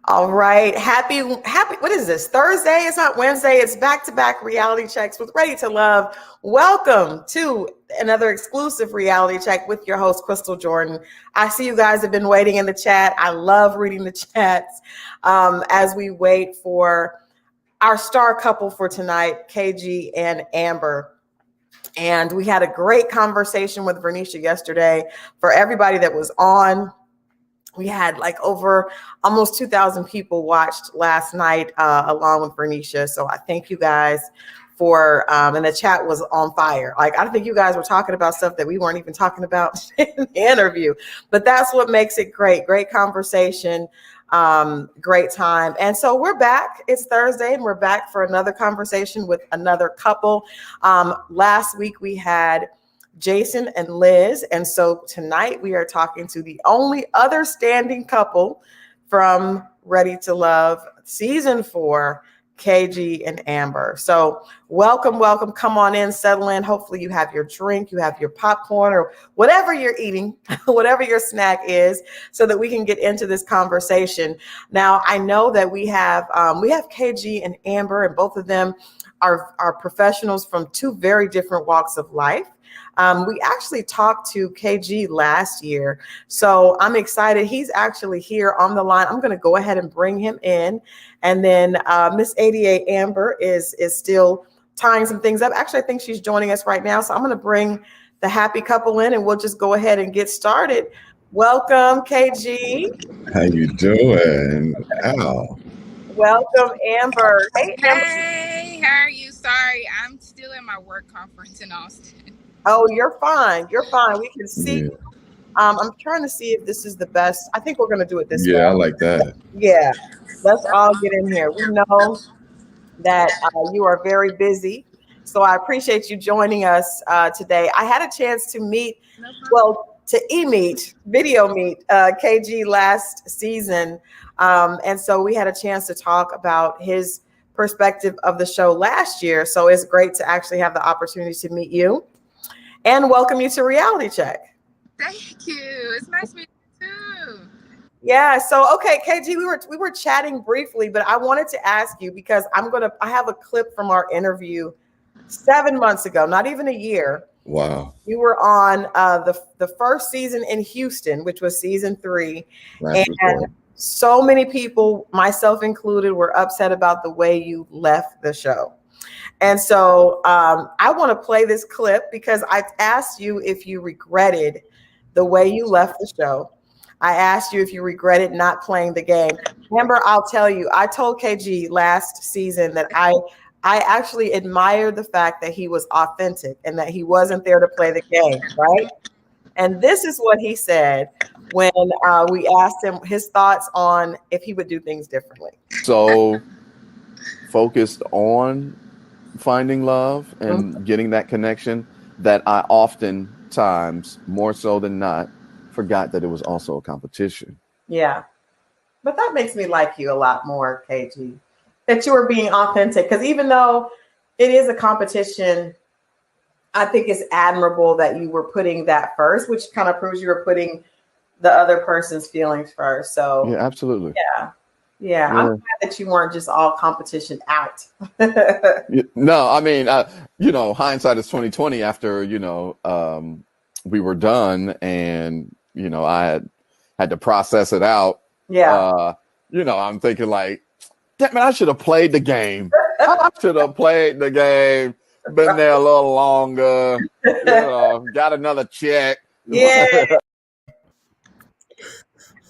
All right. Happy, what is this? Thursday? It's not Wednesday. It's back-to-back reality checks with Ready to Love. Welcome to another exclusive reality check with your host, Crystal Jordan. I see you guys have been waiting in the chat. I love reading the chats as we wait for our star couple for tonight, KG and Amber. And we had a great conversation with Vernisha yesterday. For everybody that was on, we had like over almost 2,000 people watched last night along with Vernisha. So I thank you guys for, and the chat was on fire. Like, I think you guys were talking about stuff that we weren't even talking about in the interview, but that's what makes it great. Great conversation, great time. And so we're back. It's Thursday and we're back for another conversation with another couple. Last week we had Jason and Liz. And so tonight we are talking to the only other standing couple from Ready to Love season 4, KG and Amber. So welcome. Come on in, settle in. Hopefully you have your drink, you have your popcorn or whatever you're eating, whatever your snack is, so that we can get into this conversation. Now, I know that we have KG and Amber, and both of them are professionals from two very different walks of life. We actually talked to KG last year, so I'm excited. He's actually here on the line. I'm going to go ahead and bring him in, and then Miss 88 Amber is still tying some things up. Actually, I think she's joining us right now, so I'm going to bring the happy couple in, and we'll just go ahead and get started. Welcome, KG. How you doing? Ow. Welcome, Amber. Hey, Amber. Hey, how are you? Sorry, I'm still in my work conference in Austin. Oh, you're fine. You're fine. We can see. Yeah. I'm trying to see if this is the best. I think we're going to do it this way. Yeah, I like that. Yeah. Let's all get in here. We know that you are very busy, so I appreciate you joining us today. I had a chance to meet, video meet KG last season. And so we had a chance to talk about his perspective of the show last year. So it's great to actually have the opportunity to meet you and welcome you to Reality Check. Thank you. It's nice meeting you too. Yeah. So, okay, KG, we were chatting briefly, but I wanted to ask you because I have a clip from our interview 7 months ago, not even a year. Wow. You were on the first season in Houston, which was season 3. And so many people, myself included, were upset about the way you left the show. And so I want to play this clip because I asked you if you regretted the way you left the show. I asked you if you regretted not playing the game. Amber, I'll tell you, I told KG last season that I actually admired the fact that he was authentic and that he wasn't there to play the game, right? And this is what he said when we asked him his thoughts on if he would do things differently. So focused on finding love and getting that connection that I oftentimes, more so than not, forgot that it was also a competition. Yeah. But that makes me like you a lot more, KG, that you were being authentic. Because even though it is a competition, I think it's admirable that you were putting that first, which kind of proves you were putting the other person's feelings first. So yeah, absolutely. Yeah. I'm glad that you weren't just all competition out. No, I mean, hindsight is 2020 after, we were done and, I had to process it out. Yeah. I'm thinking like, damn man, I should have played the game. Been there a little longer, got another check. Yeah.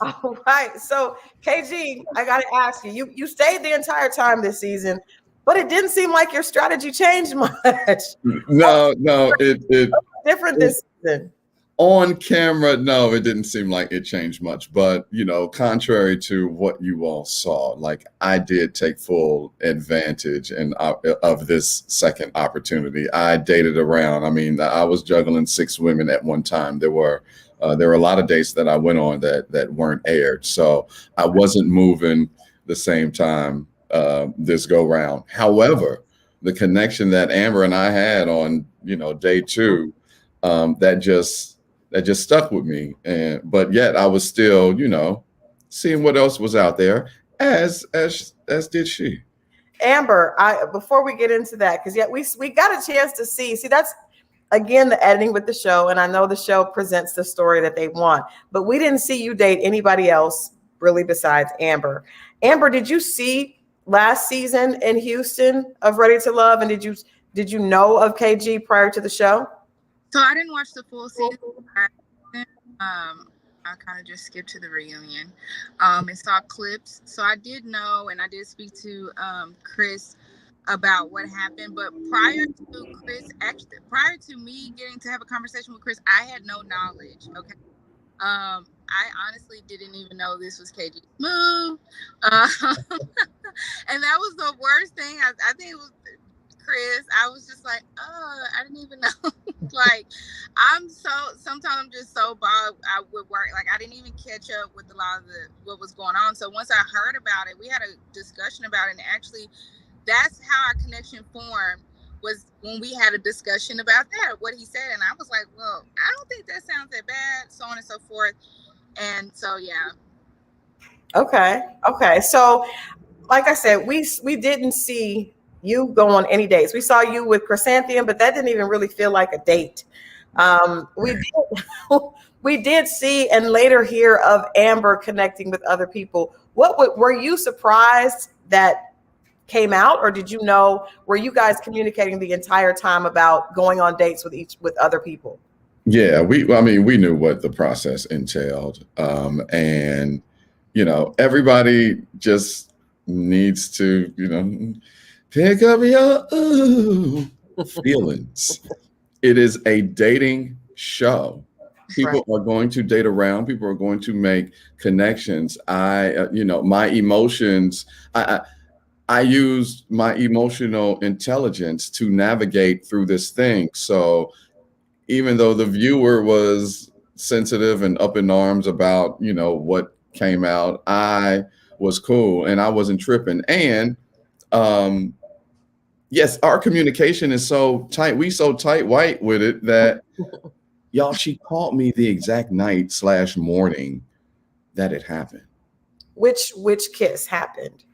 All right. So, KG, I got to ask you, you stayed the entire time this season, but it didn't seem like your strategy changed much. No, it different this season. On camera, no, it didn't seem like it changed much. But, contrary to what you all saw, like I did take full advantage of this second opportunity. I dated around. I mean, I was juggling 6 women at one time. There were a lot of dates that I went on that weren't aired. So I wasn't moving the same time this go round. However, the connection that Amber and I had on, day 2, that just stuck with me. But yet I was still, seeing what else was out there. as did she. Amber, before we get into that, because we got a chance to see that's again the editing with the show, and I know the show presents the story that they want, but we didn't see you date anybody else really besides Amber. Amber, did you see last season in Houston of Ready to Love, and did you know of KG prior to the show? So I didn't watch the full season. I kind of just skipped to the reunion and saw clips. So I did know, and I did speak to Chris about what happened. But prior to me getting to have a conversation with Chris, I had no knowledge. Okay. I honestly didn't even know this was KG's move. And that was the worst thing. I think it was Chris. I was just like, oh, I didn't even know. Like, sometimes I'm just so bogged with work. Like, I didn't even catch up with a lot of what was going on. So once I heard about it, we had a discussion about it. And actually, that's how our connection formed, was when we had a discussion about that, what he said. And I was like, well, I don't think that sounds that bad, so on and so forth. And so, yeah. Okay. So, like I said, we didn't see you go on any dates. We saw you with Chrysanthemum, but that didn't even really feel like a date. We did see and later hear of Amber connecting with other people. Were you surprised that came out, or did you know? Were you guys communicating the entire time about going on dates with other people? Yeah, we knew what the process entailed, and everybody just needs to pick up your feelings. It is a dating show. People are going to date around. People are going to make connections. My emotions. I used my emotional intelligence to navigate through this thing. So even though the viewer was sensitive and up in arms about what came out, I was cool and I wasn't tripping. And yes, our communication is so tight. We so tight white with it that y'all, she called me the exact night / morning that it happened. Which kiss happened?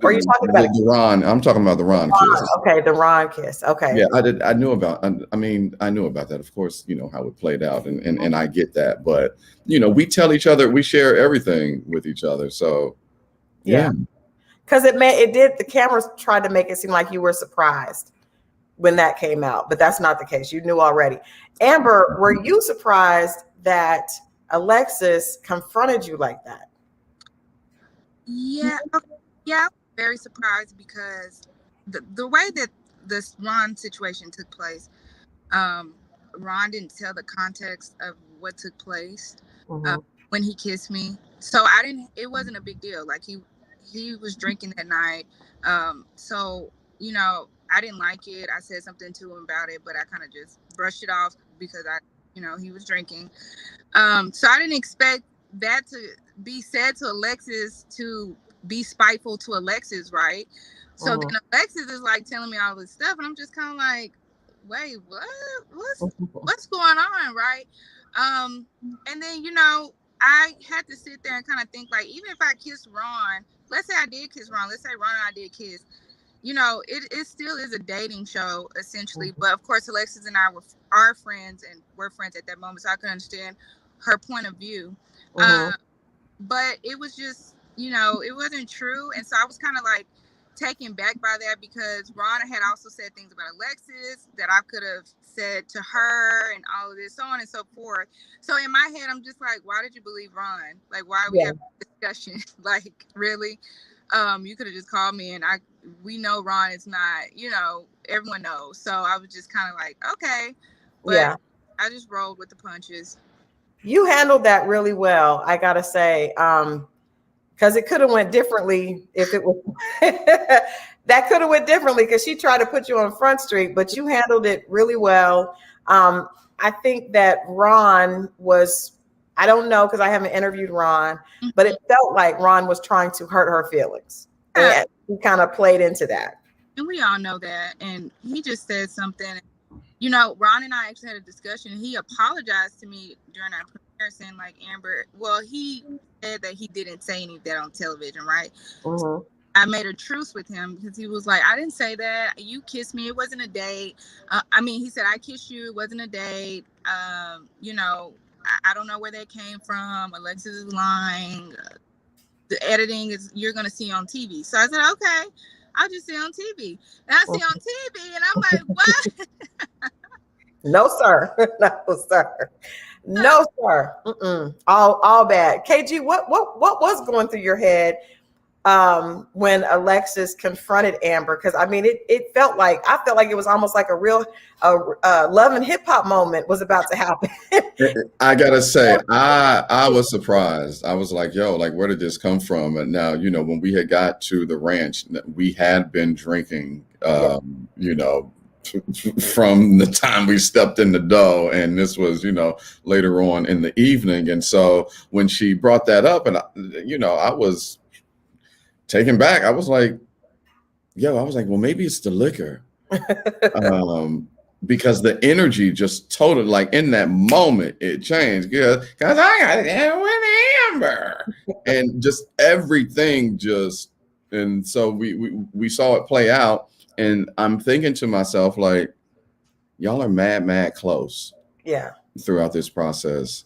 Or are you talking about the Ron? I'm talking about the Ron kiss. Okay, the Ron kiss. Okay. Yeah, I knew about that. Of course, how it played out, and I get that. But we tell each other, we share everything with each other. So yeah. Because the cameras tried to make it seem like you were surprised when that came out, but that's not the case. You knew already. Amber, were you surprised that Alexis confronted you like that? Yeah, I'm very surprised because the way that this Ron situation took place, Ron didn't tell the context of what took place when he kissed me. So it wasn't a big deal. Like he was drinking that night. So, I didn't like it. I said something to him about it, but I kind of just brushed it off because he was drinking. So I didn't expect that to be said to Alexis, to be spiteful to Alexis, right? So then Alexis is like telling me all this stuff, and I'm just kind of like, wait, what's going on, right? And then I had to sit there and kind of think, like, even if I kissed Ron, let's say I did kiss Ron, let's say Ron and I did kiss, it still is a dating show essentially. But of course, Alexis and I are friends, and we're friends at that moment, so I could understand her point of view. But it was just, it wasn't true. And so I was kind of like taken back by that, because Ron had also said things about Alexis that I could have said to her, and all of this, so on and so forth. So in my head, I'm just like, why did you believe Ron? Like, why are we having a discussion? Like, really? You could have just called me, and we know Ron is not, everyone knows. So I was just kind of like, okay. But I just rolled with the punches. You handled that really well, I gotta say, because it could have went differently if it was. That could have went differently because she tried to put you on Front Street, but you handled it really well. I think that Ron was, I don't know because I haven't interviewed Ron, but it felt like Ron was trying to hurt her feelings, and he kind of played into that. And we all know that. And he just said something. Ron and I actually had a discussion. He apologized to me during our comparison, like Amber. Well, he said that he didn't say any of that on television, right? Mm-hmm. I made a truce with him because he was like, I didn't say that. You kissed me. It wasn't a date. I mean, he said, I kissed you. It wasn't a date. You know, I don't know where that came from. Alexis is lying. The editing is you're going to see on TV. So I said, okay, I'll just see on TV. And I see on TV and I'm like, what? No, sir. No, sir. No, sir. Mm-mm. All bad. KG, what was going through your head when Alexis confronted Amber? Because I mean, I felt like it was almost like a real love and hip hop moment was about to happen. I gotta say, I was surprised. I was like, yo, like, where did this come from? And now, you know, when we had got to the ranch, we had been drinking, you know, from the time we stepped in the dough, and this was, you know, later on in the evening. And so when she brought that up, and you know, I was taken back. I was like, well, maybe it's the liquor. Because the energy just totally, like in that moment, it changed. Because I got it with Amber, and just everything just, and so we saw it play out, and I'm thinking to myself, like, y'all are mad close. Yeah. Throughout this process.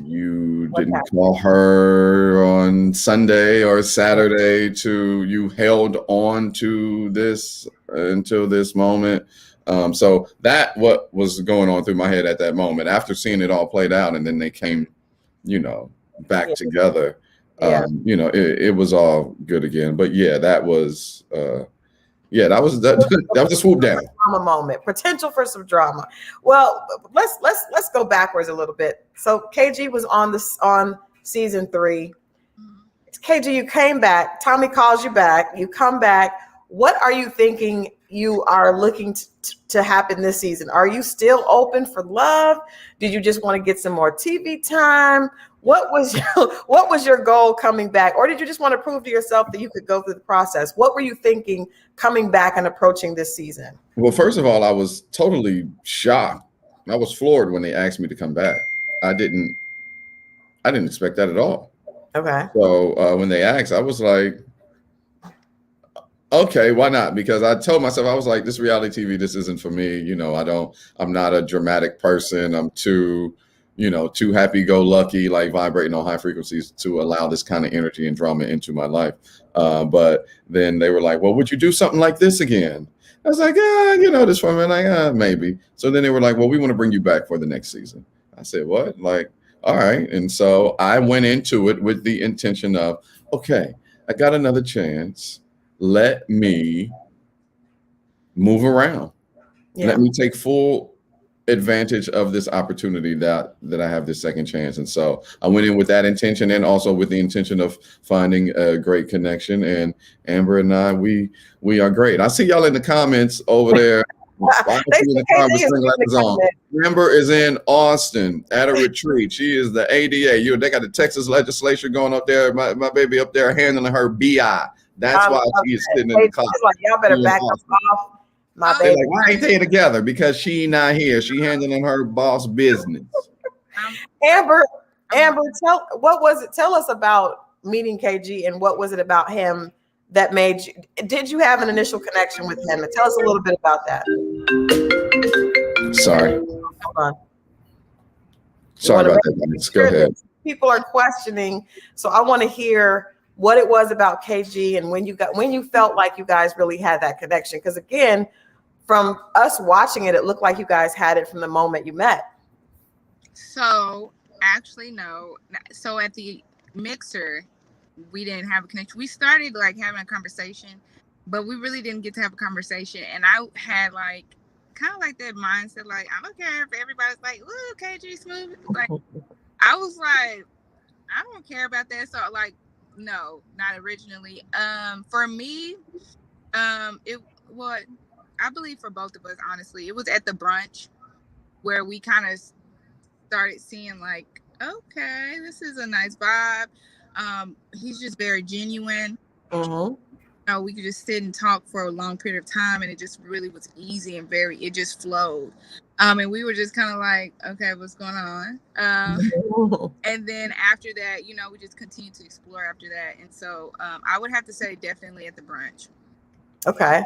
You didn't call her on Sunday or Saturday you held on to this until this moment. So that what was going on through my head at that moment after seeing it all played out. And then they came, you know, back together. You know, it was all good again. But yeah, that was, that was a swoop down. Drama moment, potential for some drama. Well, let's go backwards a little bit. So KG was on season 3. KG, you came back. Tommy calls you back. You come back. What are you thinking you are looking to happen this season? Are you still open for love? Did you just want to get some more TV time? What was your goal coming back? Or did you just want to prove to yourself that you could go through the process? What were you thinking coming back and approaching this season? Well, first of all, I was totally shocked. I was floored when they asked me to come back. I didn't expect that at all. Okay. So when they asked, I was like, okay, why not? Because I told myself, I was like, this reality TV, this isn't for me. You know, I'm not a dramatic person. I'm too happy-go-lucky, like vibrating on high frequencies to allow this kind of energy and drama into my life. But then they were like, well, would you do something like this again? I was like, this for me. Like, maybe. So then they were like, well, we want to bring you back for the next season. I said, what? Like, all right. And so I went into it with the intention of, okay, I got another chance. Let me move around. Yeah. Let me take full advantage of this opportunity that I have this second chance. And so I went in with that intention, and also with the intention of finding a great connection. And Amber and I, we are great. I see y'all in the comments over there. Amber is in Austin at a retreat. She is the ADA. They got the Texas legislature going up there. My baby up there handling her BI. That's why she is sitting in the car. Like, y'all better back up off my baby. Like, why ain't they together? Because she not here. She handling her boss business. Amber, what was it? Tell us about meeting KG, and what was it about him that made you? Did you have an initial connection with him? And tell us a little bit about that. Sorry. Hold on. Sorry about that. Go ahead. People are questioning, so I want to hear what it was about KG and when you felt like you guys really had that connection. Because again, from us watching it, it looked like you guys had it from the moment you met. So actually, no. So at the mixer, we didn't have a connection. We started like having a conversation, but we really didn't get to have a conversation. And I had like kind of like that mindset, like, I don't care if everybody's like, ooh, KG smooth. Like, I was like, I don't care about that. So like, no, not originally. For me, I believe for both of us, honestly, it was at the brunch where we kind of started seeing like, okay, this is a nice vibe. He's just very genuine. Mm-hmm. We could just sit and talk for a long period of time, and it just really was easy and it just flowed. And we were just kind of like, okay, what's going on? And then after that, you know, we just continued to explore after that. And so I would have to say definitely at the brunch. Okay.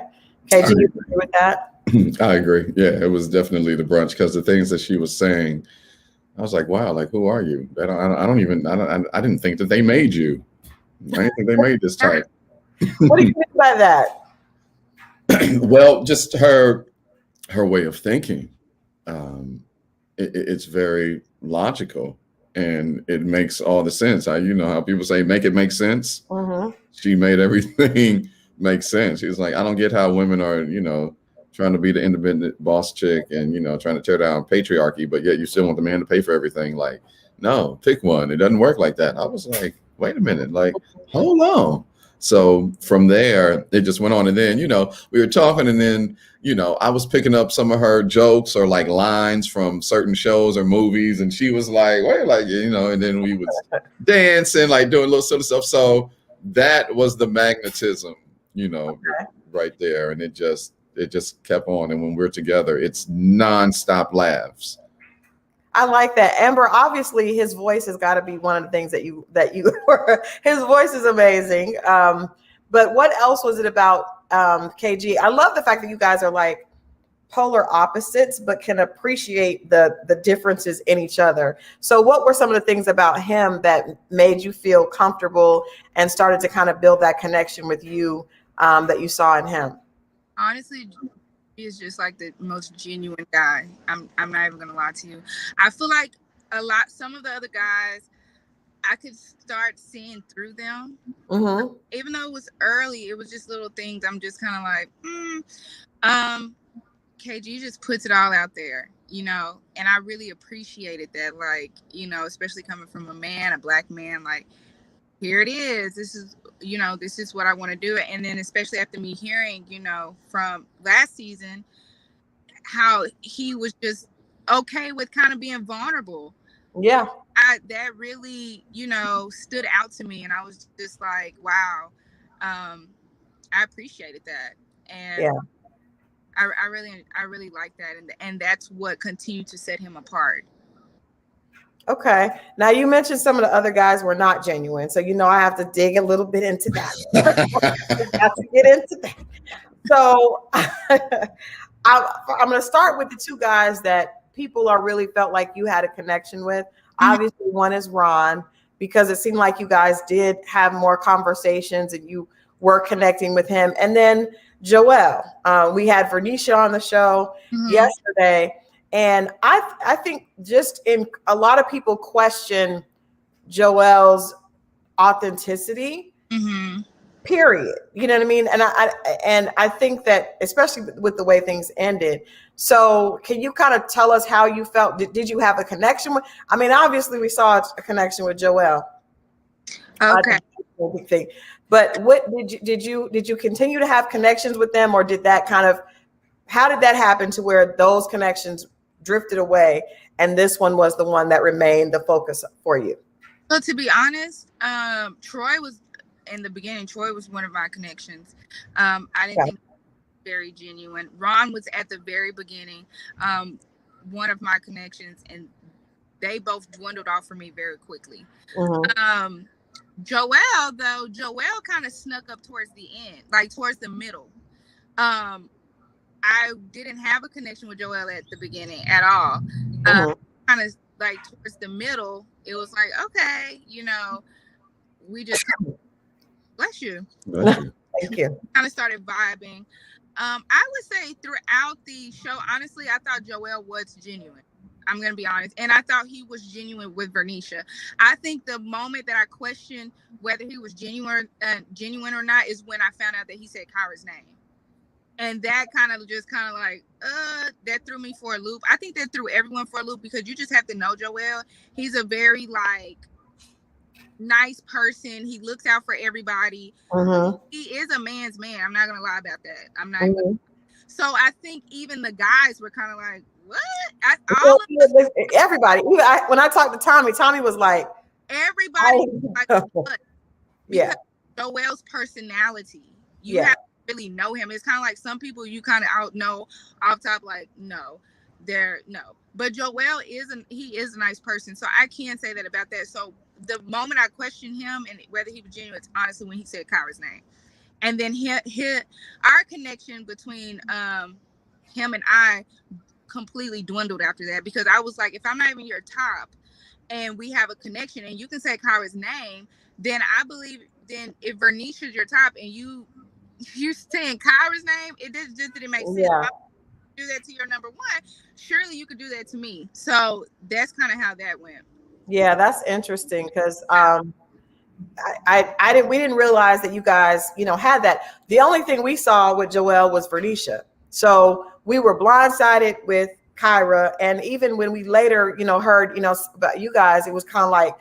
KG, you agree with that? I agree. Yeah, it was definitely the brunch because the things that she was saying, I was like, wow, like, who are you? I didn't think that they made you. I didn't think they made this type. What do you mean by that? Well, just her way of thinking. It's very logical and it makes all the sense. You know how people say, make it make sense. Mm-hmm. She made everything make sense. She was like, I don't get how women are, you know, trying to be the independent boss chick and, you know, trying to tear down patriarchy, but yet you still want the man to pay for everything. Like, no, pick one. It doesn't work like that. I was like, wait a minute, like, hold on. So from there, it just went on. And then, you know, we were talking and then, you know, I was picking up some of her jokes or like lines from certain shows or movies. And she was like, wait, like, you know, and then we was dancing, like doing little sort of stuff. So that was the magnetism, you know, right there. And it just kept on. And when we're together, it's nonstop laughs. I like that. Amber, obviously his voice has got to be one of the things that you his voice is amazing. But what else was it about KG? I love the fact that you guys are like polar opposites, but can appreciate the differences in each other. So what were some of the things about him that made you feel comfortable and started to kind of build that connection with you that you saw in him? Honestly, he is just like the most genuine guy. I'm not even gonna lie to you. I feel like some of the other guys, I could start seeing through them. Mm-hmm. Even though it was early, it was just little things. I'm just kind of like, KG just puts it all out there, you know, and I really appreciated that. Like, you know, especially coming from a Black man, like, here it is. This is what I want to do. And then especially after me hearing, you know, from last season, how he was just okay with kind of being vulnerable. Yeah. That really, you know, stood out to me. And I was just like, wow, I appreciated that. And yeah. I really like that. And that's what continued to set him apart. Okay. Now you mentioned some of the other guys were not genuine. So, you know, I have to dig a little bit into that. I have to get into that. So I'm going to start with the two guys that people are really felt like you had a connection with. Mm-hmm. Obviously, one is Ron, because it seemed like you guys did have more conversations and you were connecting with him. And then Joelle, we had Vernisha on the show yesterday. And I think just in a lot of people question Joelle's authenticity, period. You know what I mean? And I think that especially with the way things ended. So can you kind of tell us how you felt? Did you have a connection with? I mean, obviously we saw a connection with Joelle. Okay. But what did you continue to have connections with them, or did that kind of? How did that happen to where those connections drifted away and this one was the one that remained the focus for you? So to be honest, Troy was in the beginning. Troy was one of my connections. I didn't think very genuine. Ron was at the very beginning, one of my connections, and they both dwindled off for me very quickly. Joelle kind of snuck up towards the end, like towards the middle. I didn't have a connection with Joelle at the beginning at all. Kind of like towards the middle, it was like, okay, you know, we just bless you. Thank you. Kind of started vibing. I would say throughout the show, honestly, I thought Joelle was genuine. I'm going to be honest. And I thought he was genuine with Vernisha. I think the moment that I questioned whether he was genuine or not is when I found out that he said Kyra's name. And that kind of like, that threw me for a loop. I think that threw everyone for a loop because you just have to know Joelle. He's a very like nice person. He looks out for everybody. He is a man's man. I'm not going to lie about that. I'm not. So I think even the guys were kind of like, what? Everybody. When I talked to Tommy was like, everybody. Like, yeah. Joelle's personality. You have to really know him. It's kind of like some people you kind of know off top, like, no. no. But Joel he is a nice person, so I can say that about that. So the moment I questioned him and whether he was genuine, it's honestly when he said Kyra's name, and then our connection between him and I completely dwindled after that, because I was like, if I'm not even your top and we have a connection and you can say Kyra's name, then I believe, then if Vernisha's your top and you're saying Kyra's name, it just didn't make sense. Yeah. Do that to your number one, surely you could do that to me. So that's kind of how that went. Yeah, that's interesting, because we didn't realize that you guys, had that. The only thing we saw with Joelle was Vernisha. So we were blindsided with Kyra. And even when we later, heard, about you guys, it was kind of like,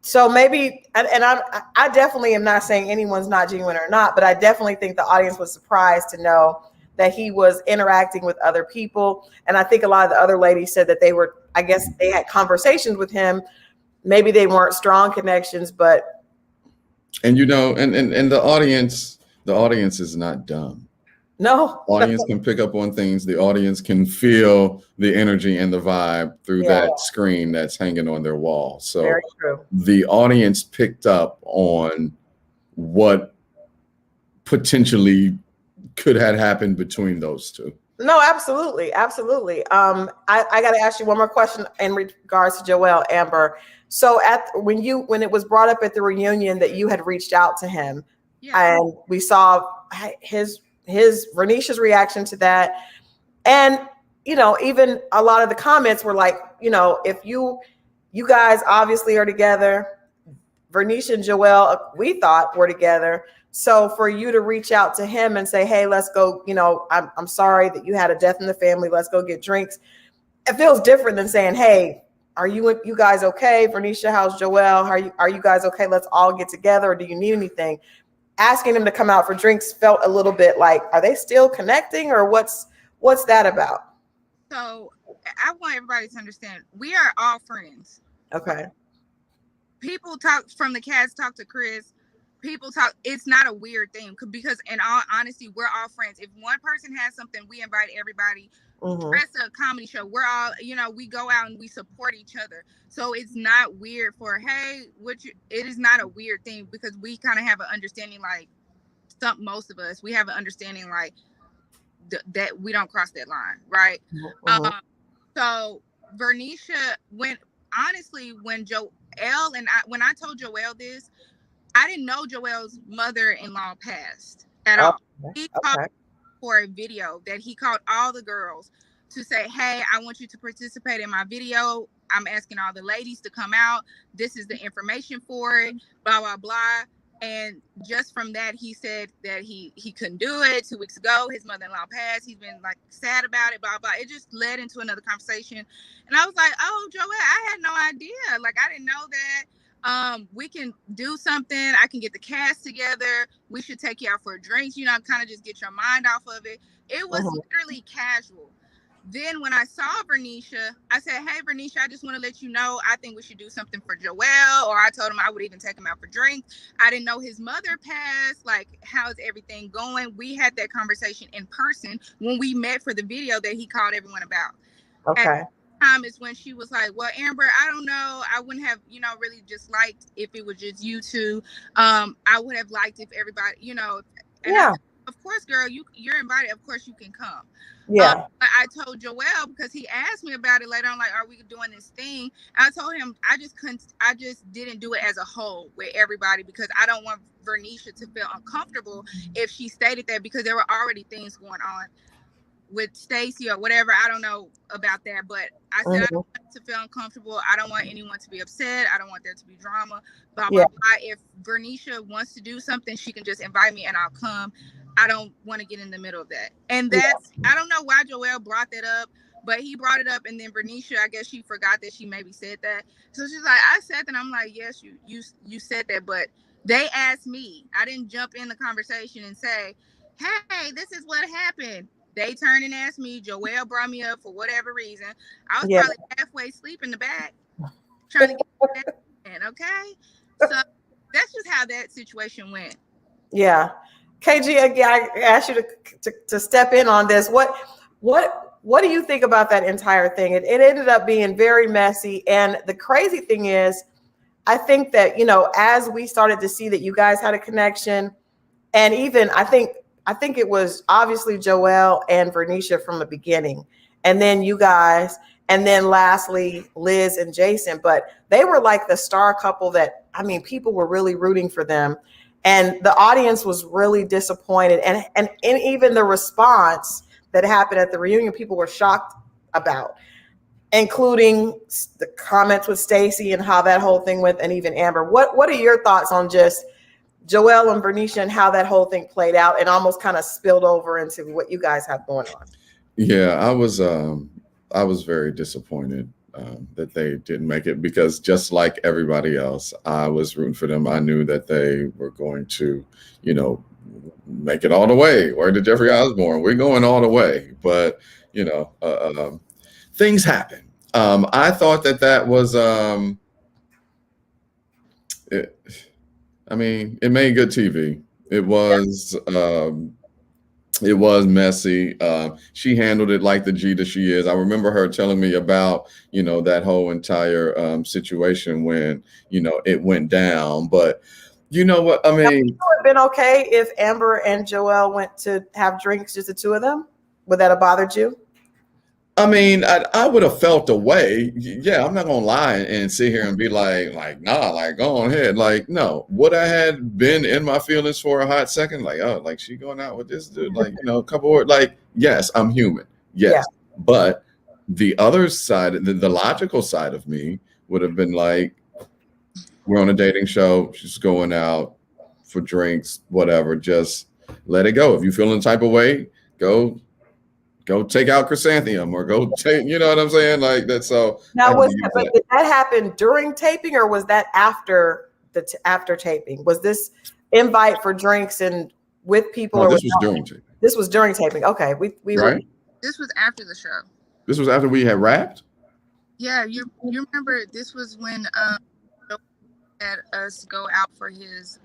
so maybe, and I definitely am not saying anyone's not genuine or not, but I definitely think the audience was surprised to know that he was interacting with other people. And I think a lot of the other ladies said that they had conversations with him. Maybe they weren't strong connections, but. And, and the audience is not dumb. No. Audience can pick up on things. The audience can feel the energy and the vibe through that screen that's hanging on their wall. So very true. The audience picked up on what potentially could have happened between those two. No, absolutely. Absolutely. I got to ask you one more question in regards to Joelle, Amber. So when it was brought up at the reunion that you had reached out to him, and we saw his Vernisha's reaction to that. And, even a lot of the comments were like, if you guys obviously are together, Vernisha and Joelle, we thought were together. So for you to reach out to him and say, hey, let's go, I'm sorry that you had a death in the family. Let's go get drinks. It feels different than saying, hey, are you guys okay? Vernisha, how's Joelle? Are you guys okay? Let's all get together. Or do you need anything? Asking him to come out for drinks felt a little bit like, are they still connecting, or what's that about? So I want everybody to understand, we are all friends. Okay. People talk from the cats, talk to Chris. People talk. It's not a weird thing, because in all honesty, we're all friends. If one person has something, we invite everybody. Mm-hmm. That's a comedy show. We're all, we go out and we support each other. So it's not weird it is not a weird thing, because we kind of have an understanding, like most of us, we have an understanding like that we don't cross that line. Right. Mm-hmm. So Vernisha, when Joelle and when I told Joelle this, I didn't know Joelle's mother-in-law passed at all. He called for a video that he called all the girls to say, hey, I want you to participate in my video. I'm asking all the ladies to come out. This is the information for it, blah, blah, blah. And just from that, he said that he couldn't do it 2 weeks ago. His mother-in-law passed. He's been like sad about it, blah, blah. It just led into another conversation. And I was like, oh, Joelle, I had no idea. Like, I didn't know that. We can do something. I can get the cast together. We should take you out for drinks, kind of just get your mind off of it. It was literally casual. Then when I saw Vernisha, I said, hey, Vernisha, I just want to let you know, I think we should do something for Joelle. Or I told him I would even take him out for drinks. I didn't know his mother passed. Like, how's everything going? We had that conversation in person when we met for the video that he called everyone about. Okay. Time is when she was like, well, Amber, I don't know, I wouldn't have really just liked if it was just you two. I would have liked if everybody, and yeah, of course, girl, you're invited, of course you can come. Yeah. I told Joelle, because he asked me about it later on, like, are we doing this thing? I told him I just didn't do it as a whole with everybody, because I don't want Vernisha to feel uncomfortable if she stated that, because there were already things going on with Stacy or whatever. I don't know about that, but I said I don't want to feel uncomfortable. I don't want anyone to be upset. I don't want there to be drama. Blah, blah, blah. If Vernisha wants to do something, she can just invite me and I'll come. I don't want to get in the middle of that. And I don't know why Joelle brought that up, but he brought it up, and then Vernisha, I guess she forgot that she maybe said that. So she's like, I said that. I'm like, yes, you said that, but they asked me. I didn't jump in the conversation and say, hey, this is what happened. They turned and asked me. Joelle brought me up for whatever reason. I was probably halfway asleep in the back trying to get back in, okay? So that's just how that situation went. Yeah. KG, again, I asked you to step in on this. What what do you think about that entire thing? It ended up being very messy. And the crazy thing is, I think that, as we started to see that you guys had a connection, and even I think it was obviously Joelle and Vernisha from the beginning, and then you guys, and then lastly Liz and Jason. But they were like the star couple that, I mean, people were really rooting for them, and the audience was really disappointed. And even the response that happened at the reunion, people were shocked about, including the comments with Stacey and how that whole thing went, and even Amber. What are your thoughts on just Joelle and Vernisha and how that whole thing played out and almost kind of spilled over into what you guys have going on? Yeah, I was very disappointed that they didn't make it, because just like everybody else, I was rooting for them. I knew that they were going to, make it all the way. Word to Jeffrey Osborne, we're going all the way. But things happen. I thought that was. It made good TV. It was messy. She handled it like the G that she is. I remember her telling me about, that whole entire situation when, it went down. But you know what? I mean, would have been okay if Amber and Joelle went to have drinks, just the two of them. Would that have bothered you? I mean, I would have felt a way. Yeah, I'm not gonna lie and sit here and be like, nah, like go on ahead. Like, no. Would I had been in my feelings for a hot second? Like, oh, like she going out with this dude, like, a couple words. Like, yes, I'm human. Yes. Yeah. But the other side, the logical side of me would have been like, we're on a dating show, she's going out for drinks, whatever. Just let it go. If you feel in the type of way, go take out Chrysanthemum, or go take, you know what I'm saying? Like that. So now, did that happen during taping, or was that after after taping? Was this invite for drinks and with people? No, this was during taping. This was during taping. Okay, we right. This was after the show. This was after we had wrapped. Yeah, you remember this was when had us go out for his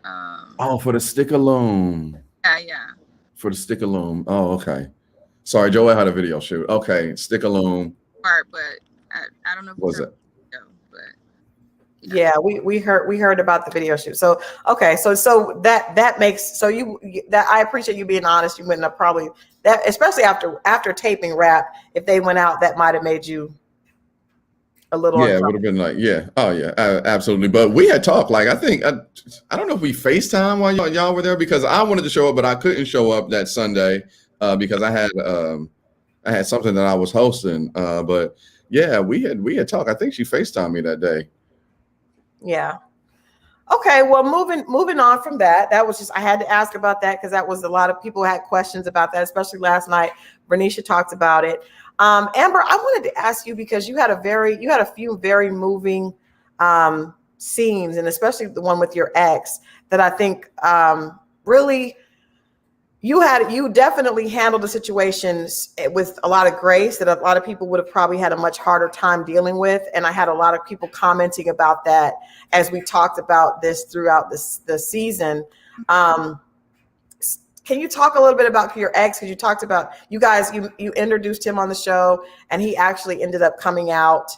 for the stick-a-loom. Yeah. For the stick-a-loom. Oh, okay. Sorry, Joelle had a video shoot. Okay, stick-a-loom. Part, but I don't know if was it? But yeah, we heard about the video shoot. So okay, so that makes that I appreciate you being honest. You wouldn't have probably that, especially after taping Rap. If they went out, that might have made you a little. Yeah, it would have been like, yeah, oh yeah, absolutely. But we had talked. Like, I think I don't know if we FaceTime while y'all were there, because I wanted to show up, but I couldn't show up that Sunday. Because I had something that I was hosting, but yeah, we had talked. I think she FaceTimed me that day. Yeah. Okay. Well, moving on from that. That was just, I had to ask about that because that was a lot of people had questions about that, especially last night. Vernisha talked about it. Amber, I wanted to ask you, because you had a few very moving scenes, and especially the one with your ex that I think really. You definitely handled the situations with a lot of grace that a lot of people would have probably had a much harder time dealing with. And I had a lot of people commenting about that as we talked about this throughout the season. Can you talk a little bit about your ex? Because you talked about you introduced him on the show, and he actually ended up coming out,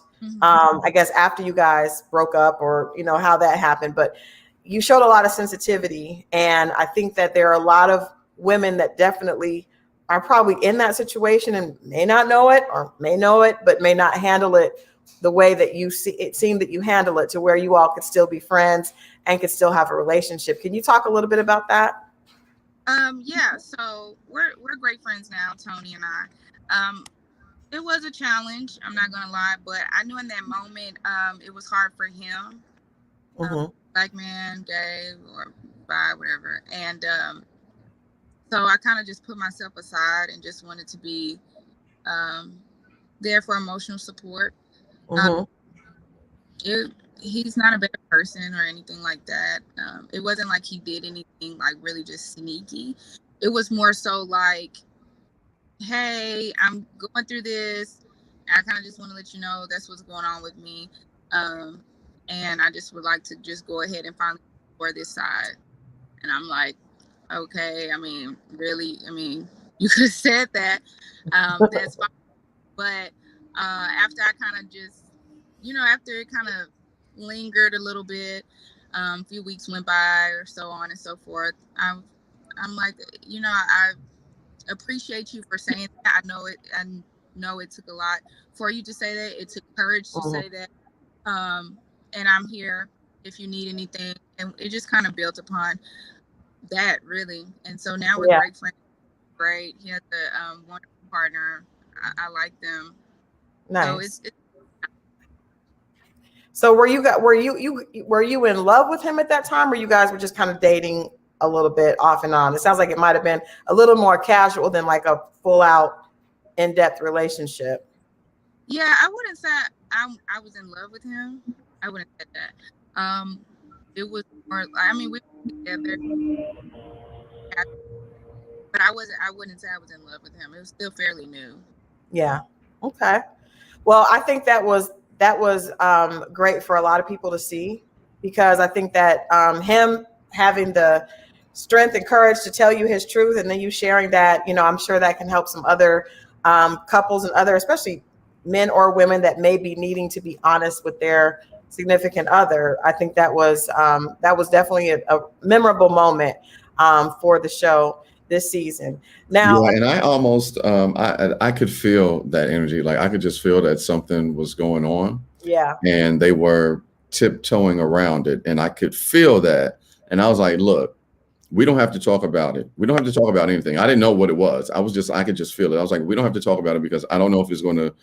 I guess, after you guys broke up, or how that happened. But you showed a lot of sensitivity, and I think that there are a lot of women that definitely are probably in that situation and may not know it, or may know it but may not handle it the way that it seemed that you handle it, to where you all could still be friends and could still have a relationship. Can you talk a little bit about that? Yeah, so we're great friends now, Tony and I. It was a challenge, I'm not gonna lie, but I knew in that moment it was hard for him, black man, gay or bi, whatever, and so I kind of just put myself aside and just wanted to be there for emotional support. He's not a bad person or anything like that. It wasn't like he did anything like really just sneaky. It was more so like, hey, I'm going through this. I kind of just want to let you know that's what's going on with me. And I just would like to just go ahead and finally explore this side. And I'm like, okay, I mean, really, I mean, you could have said that. That's fine. But after I kind of just, after it kind of lingered a little bit, a few weeks went by or so on and so forth. I'm like, I appreciate you for saying that. I know it took a lot for you to say that. It took courage to say that. And I'm here if you need anything. And it just kind of built upon that, really. And so now we're great friends. Great. He has a wonderful partner. I like them. Nice. So So were you in love with him at that time, or you guys were just kind of dating a little bit off and on? It sounds like it might have been a little more casual than like a full out in-depth relationship. Yeah, I wouldn't say I was in love with him. I wouldn't say that. It was more. I mean, we were together, but I wouldn't say I was in love with him. It was still fairly new. Yeah. Okay. Well, I think that was great for a lot of people to see, because I think that him having the strength and courage to tell you his truth, and then you sharing that, I'm sure that can help some other couples and other, especially men or women that may be needing to be honest with their significant other. I think that was definitely a memorable moment for the show this season. Now, Yeah, and I almost I could feel that energy. Like I could just feel that something was going on. yeah, And they were tiptoeing around it, and I could feel that. And I was like, look, we don't have to talk about it. We don't have to talk about anything. I didn't know what it was. I could just feel it. I was like, we don't have to talk about it because I don't know if it's going to,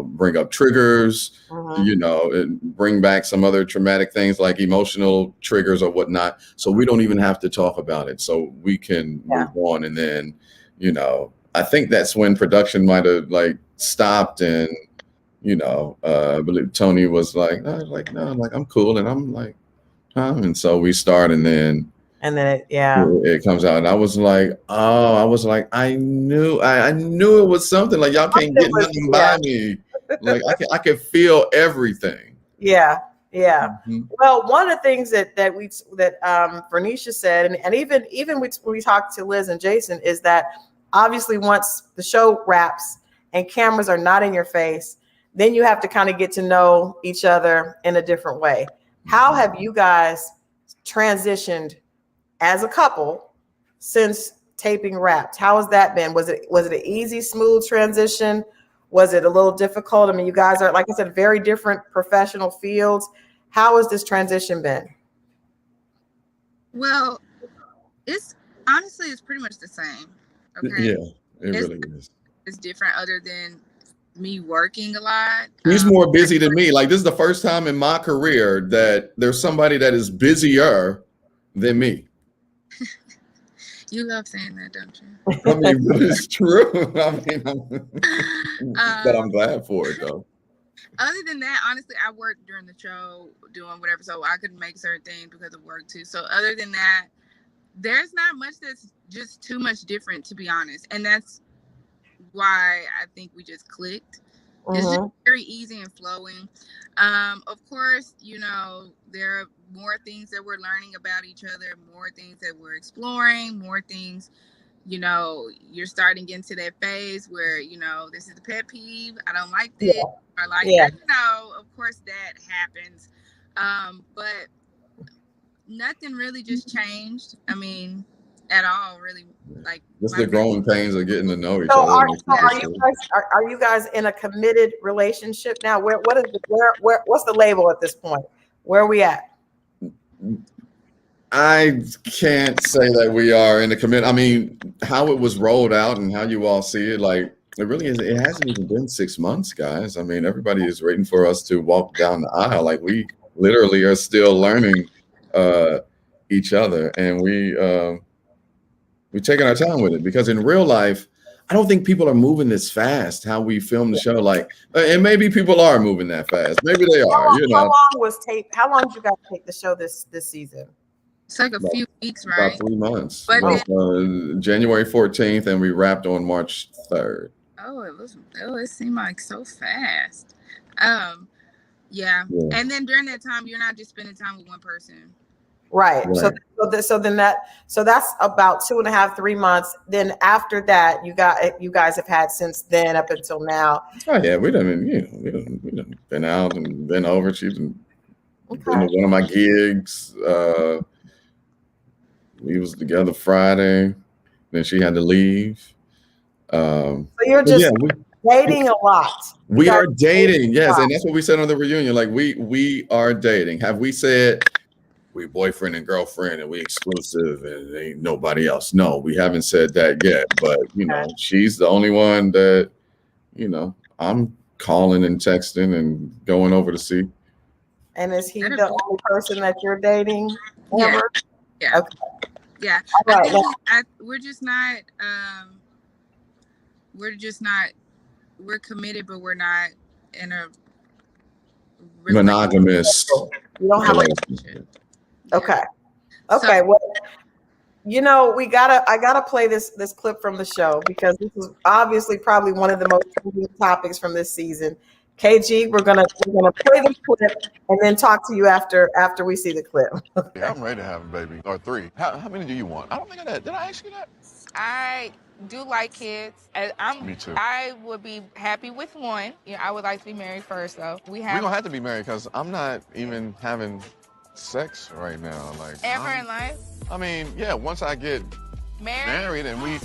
bring up triggers, and bring back some other traumatic things like emotional triggers or whatnot. So we don't even have to talk about it. So we can move on. And then, I think that's when production might have like stopped, and I believe Tony was like, no, I'm cool. And I'm like, huh? And so we start, and then it comes out. And I was like, I knew it was something. Like, y'all can't get nothing by me. Like I could feel everything. Yeah. Well, one of the things that Vernisha said, and even when we talked to Liz and Jason, is that obviously once the show wraps and cameras are not in your face, then you have to kind of get to know each other in a different way. How have you guys transitioned as a couple since taping wrapped? How has that been? Was it an easy, smooth transition? Was it a little difficult? I mean, you guys are, like I said, very different professional fields. How has this transition been? Well, it's pretty much the same. Okay. Yeah, it really is. It's different other than me working a lot. He's more busy than me. Like, this is the first time in my career that there's somebody that is busier than me. You love saying that, don't you? I mean, but it's true. I mean, but I'm glad for it, though. Other than that, honestly, I worked during the show doing whatever, so I couldn't make certain things because of work too. So other than that, there's not much that's just too much different, to be honest. And that's why I think we just clicked. It's just very easy and flowing. Of course, there are more things that we're learning about each other, more things that we're exploring, more things, you're starting into that phase where, this is the pet peeve. I don't like this. I like that. Of course that happens. But nothing really just changed. I mean, at all, really. Like, just the growing pains of getting to know each other. Are you guys in a committed relationship now? What's the label at this point? Where are we at? I can't say that we are in a commit. I mean, how it was rolled out and how you all see it, like, it really is. It hasn't even been 6 months, guys. I mean, everybody is waiting for us to walk down the aisle. Like, we literally are still learning each other, and we're taking our time with it, because in real life, I don't think people are moving this fast. How we film the show, like, and maybe people are moving that fast. Maybe they are. How long did you guys take the show this season? It's like a few weeks, right? About 3 months. But January 14th, and we wrapped on March 3rd. It seemed like so fast. Yeah. And then during that time, you're not just spending time with one person. Right. Right. So that's about 2.5, 3 months. Then after that, you guys have had since then up until now. Oh yeah, we done been out and been over. She's been to Okay. one of my gigs. We was together Friday. Then she had to leave. So you're But just yeah, dating a lot. You we guys are dating. Yes, lot. and that's what we said on the reunion. Like we are dating. Have we said we boyfriend and girlfriend and we exclusive and ain't nobody else? No, we haven't said that yet. But she's the only one that I'm calling and texting and going over to see. And is he the only person that you're dating, Yeah. Amber? Yeah. Okay. Yeah. All I right, think we're just not we're committed, but we're not in a Monogamous. You don't have relationship. Okay. So- Okay. Well, I gotta play this clip from the show because this is obviously probably one of the most important topics from this season. KG, we're gonna play this clip and then talk to you after we see the clip. Yeah, I'm ready to have a baby or 3. How many do you want? I don't think did I ask you that? I do like kids. Me too. I would be happy with 1. I would like to be married first, though. We're gonna have to be married because I'm not even having sex right now. Like ever in life. I mean, yeah. Once I get married and we.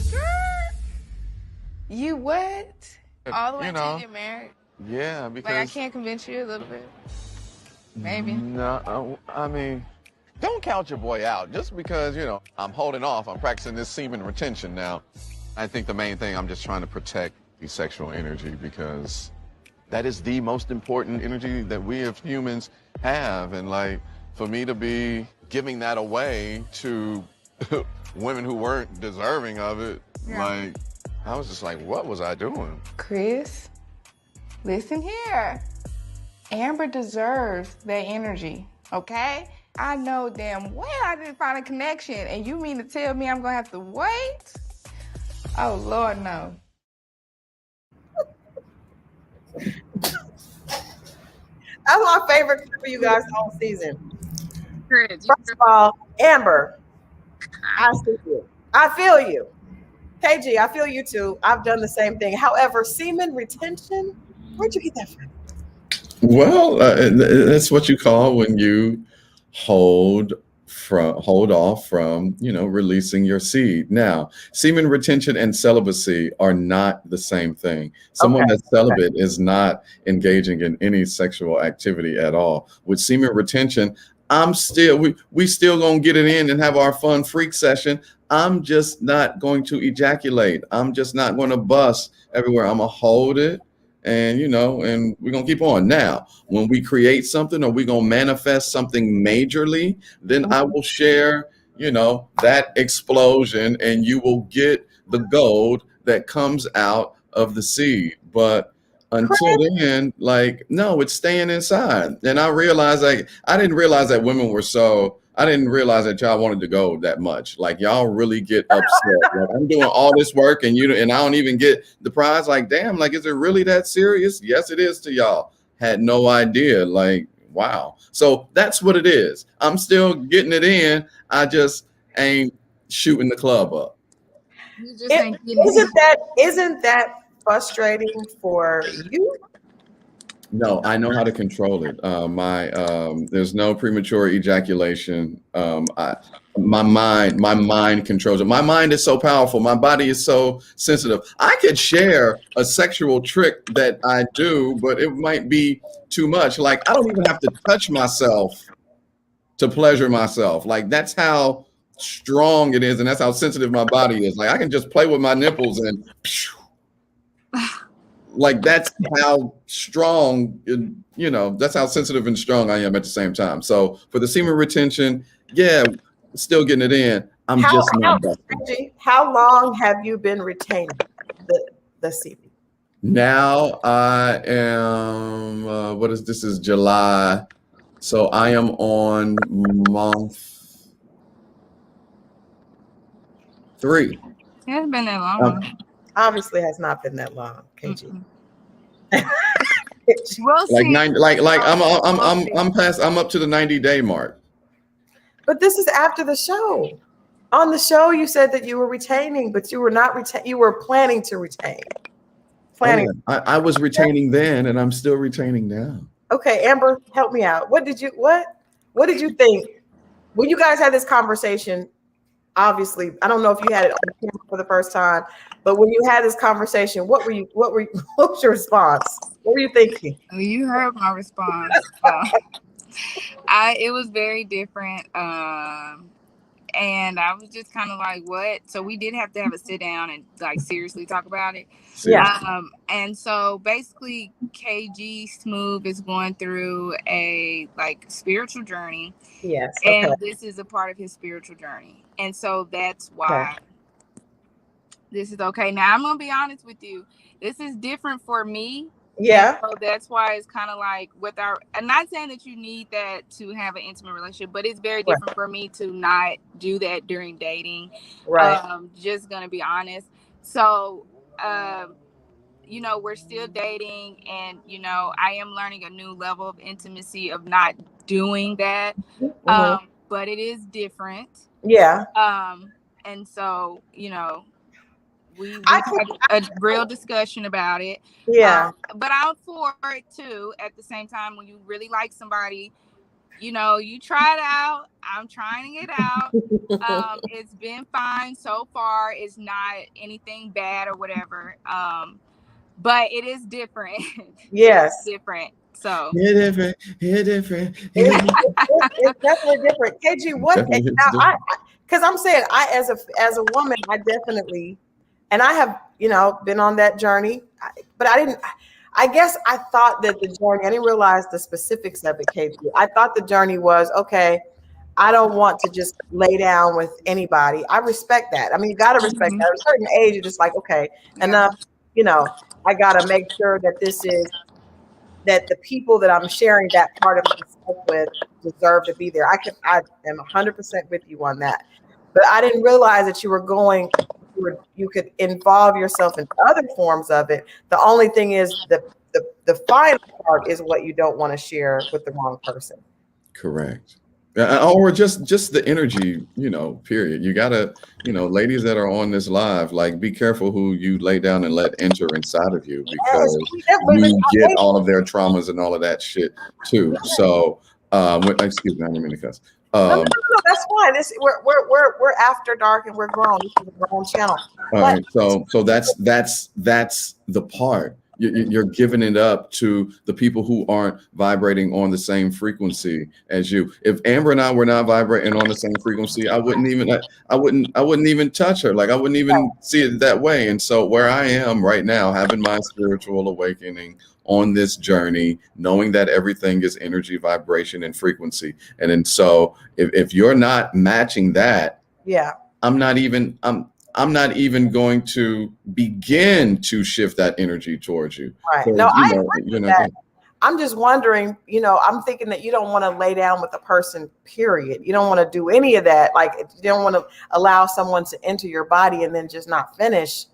You what? All the way until you get married? Yeah, because. Like I can't convince you a little bit. Maybe. No, I mean. Don't count your boy out just because, I'm holding off. I'm practicing this semen retention now. I think the main thing, I'm just trying to protect the sexual energy because that is the most important energy that we as humans have. And like, for me to be giving that away to women who weren't deserving of it, like, I was just like, what was I doing? Chris, listen here. Amber deserves that energy, okay? I know damn well I didn't find a connection, and you mean to tell me I'm gonna have to wait? Oh, Lord, no. That's my favorite clip for you guys all season. Great. First of all, Amber, I see you. I feel you. KG, I feel you too. I've done the same thing. However, semen retention, where'd you get that from? Well, that's what you call when you hold off from releasing your seed. Now, semen retention and celibacy are not the same thing. Someone that's celibate is not engaging in any sexual activity at all. With semen retention, we still gonna get it in and have our fun freak session. I'm just not going to ejaculate. I'm just not going to bust everywhere. I'm gonna hold it. And and we're gonna keep on. Now, when we create something or we're gonna manifest something majorly, then I will share, that explosion, and you will get the gold that comes out of the seed. But until then, no, it's staying inside. And I realized, I didn't realize that women were I didn't realize that y'all wanted to go that much. Like, y'all really get upset. Like, I'm doing all this work and I don't even get the prize. Like, damn, like, is it really that serious? Yes, it is to y'all. Had no idea. Like, wow. So that's what it is. I'm still getting it in. I just ain't shooting the club up. You just ain't getting Isn't that frustrating for you? No, I know how to control it. There's no premature ejaculation. My mind controls it. My mind is so powerful. My body is so sensitive. I could share a sexual trick that I do, but it might be too much. Like, I don't even have to touch myself to pleasure myself. Like, that's how strong it is, and that's how sensitive my body is. Like, I can just play with my nipples and like, that's how strong, that's how sensitive and strong I am at the same time. So for the semen retention, still getting it in. I'm just not busting. How long have you been retaining the semen? Now I am, this is July. So I am on month 3. It hasn't been that long. Obviously has not been that long, KG. We'll Like see. 90, I'm up to the 90-day mark. But this is after the show. On the show, you said that you were retaining, but you were not you were planning to retain. Planning. Oh, yeah. I was retaining then, and I'm still retaining now. Okay, Amber, help me out. What did you think when you guys had this conversation? Obviously, I don't know if you had it on camera for the first time, but when you had this conversation, what was your response? What were you thinking? You heard my response. It was very different. And I was just kind of like, what? So we did have to have a sit down and like seriously talk about it. Yeah. And so basically KG Smooth is going through a like spiritual journey. Yes. Okay. And this is a part of his spiritual journey. And so that's why this is okay. Now I'm gonna be honest with you. This is different for me. Yeah. So that's why it's kind of like with our, I'm not saying that you need that to have an intimate relationship, but it's very different for me to not do that during dating. Right. Just gonna be honest. So, you know, we're still dating, and you know, I am learning a new level of intimacy of not doing that. Mm-hmm. But it is different. Yeah. And so, you know, we had a real discussion about it. Yeah. But I'm for it too. At the same time, when you really like somebody, you know, you try it out. I'm trying it out. It's been fine so far. It's not anything bad or whatever. But it is different. Yes. It's different. So It's different. It's definitely different. KG, what? Now, because I'm saying, as a woman, I definitely, and I have, you know, been on that journey, but I guess I thought that the journey, I didn't realize the specifics of it, KG. I thought the journey was, okay, I don't want to just lay down with anybody. I respect that. I mean, you got to respect that. At a certain age, you're just like, okay, enough, you know, I got to make sure that that the people that I'm sharing that part of myself with deserve to be there. I am 100% with you on that. But I didn't realize that you could involve yourself in other forms of it. The only thing is the final part is what you don't want to share with the wrong person. Correct. Or just the energy, you know, period. You gotta, you know, ladies that are on this live, like, be careful who you lay down and let enter inside of you, because you get all of their traumas and all of that shit too. So, excuse me, I didn't mean to cuss. No, that's fine. We're after dark and we're grown. This is a grown channel. All right, so that's the part. You're giving it up to the people who aren't vibrating on the same frequency as you. If Amber and I were not vibrating on the same frequency, I wouldn't even touch her. Like, I wouldn't even see it that way. And so where I am right now, having my spiritual awakening on this journey, knowing that everything is energy, vibration, and frequency. And then so if you're not matching that, I'm not even going to begin to shift that energy towards you. Right. No, I agree with that. I'm just wondering, you know, I'm thinking that you don't want to lay down with a person, period. You don't want to do any of that. Like, you don't want to allow someone to enter your body and then just not finish.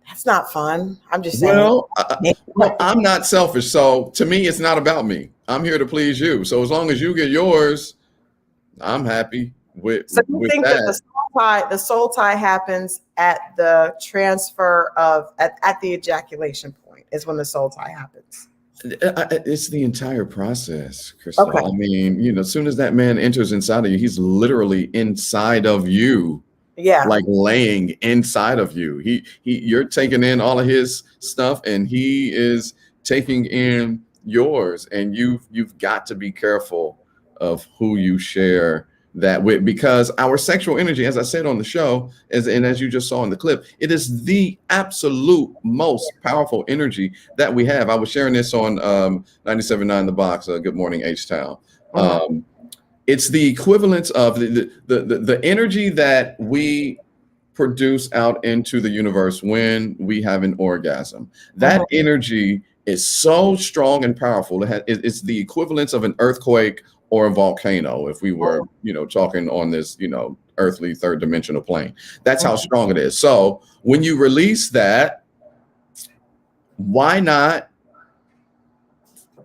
That's not fun. I'm just saying. Well, I'm not selfish. So to me, it's not about me. I'm here to please you. So as long as you get yours, I'm happy with So you think that the soul tie happens at the transfer of, at the ejaculation point is when the soul tie happens? It's the entire process, Crystal. Okay. I mean, you know, as soon as that man enters inside of you, he's literally inside of you. Yeah, like laying inside of you. You're taking in all of his stuff, and he is taking in yours. And you've got to be careful of who you share that with, because our sexual energy, as I said on the show, and as you just saw in the clip, it is the absolute most powerful energy that we have. I was sharing this on 97.9 The Box. Good morning, H-Town. It's the equivalence of the energy that we produce out into the universe when we have an orgasm. That energy is so strong and powerful. It's the equivalence of an earthquake or a volcano, if we were, you know, talking on this, you know, earthly third dimensional plane. That's how strong it is. So when you release that, why not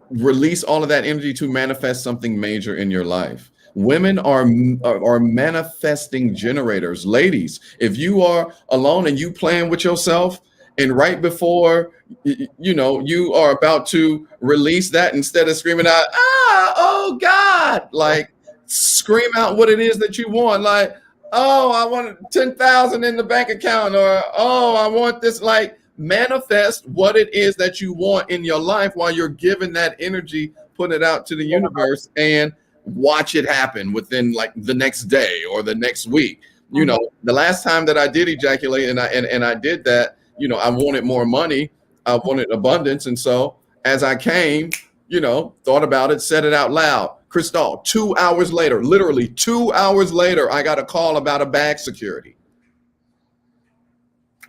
release all of that energy to manifest something major in your life? Women are manifesting generators. Ladies, if you are alone and you playing with yourself, and right before you are about to release that, instead of screaming out, oh God, like scream out what it is that you want, like, oh, I want 10,000 in the bank account, or oh, I want this. Like, manifest what it is that you want in your life while you're giving that energy, put it out to the universe, and watch it happen within like the next day or the next week. The last time that I did ejaculate and I did that, I wanted more money, I wanted abundance, and so as I came, thought about it, said it out loud. Crystal, 2 hours later, literally 2 hours later, I got a call about a bag security.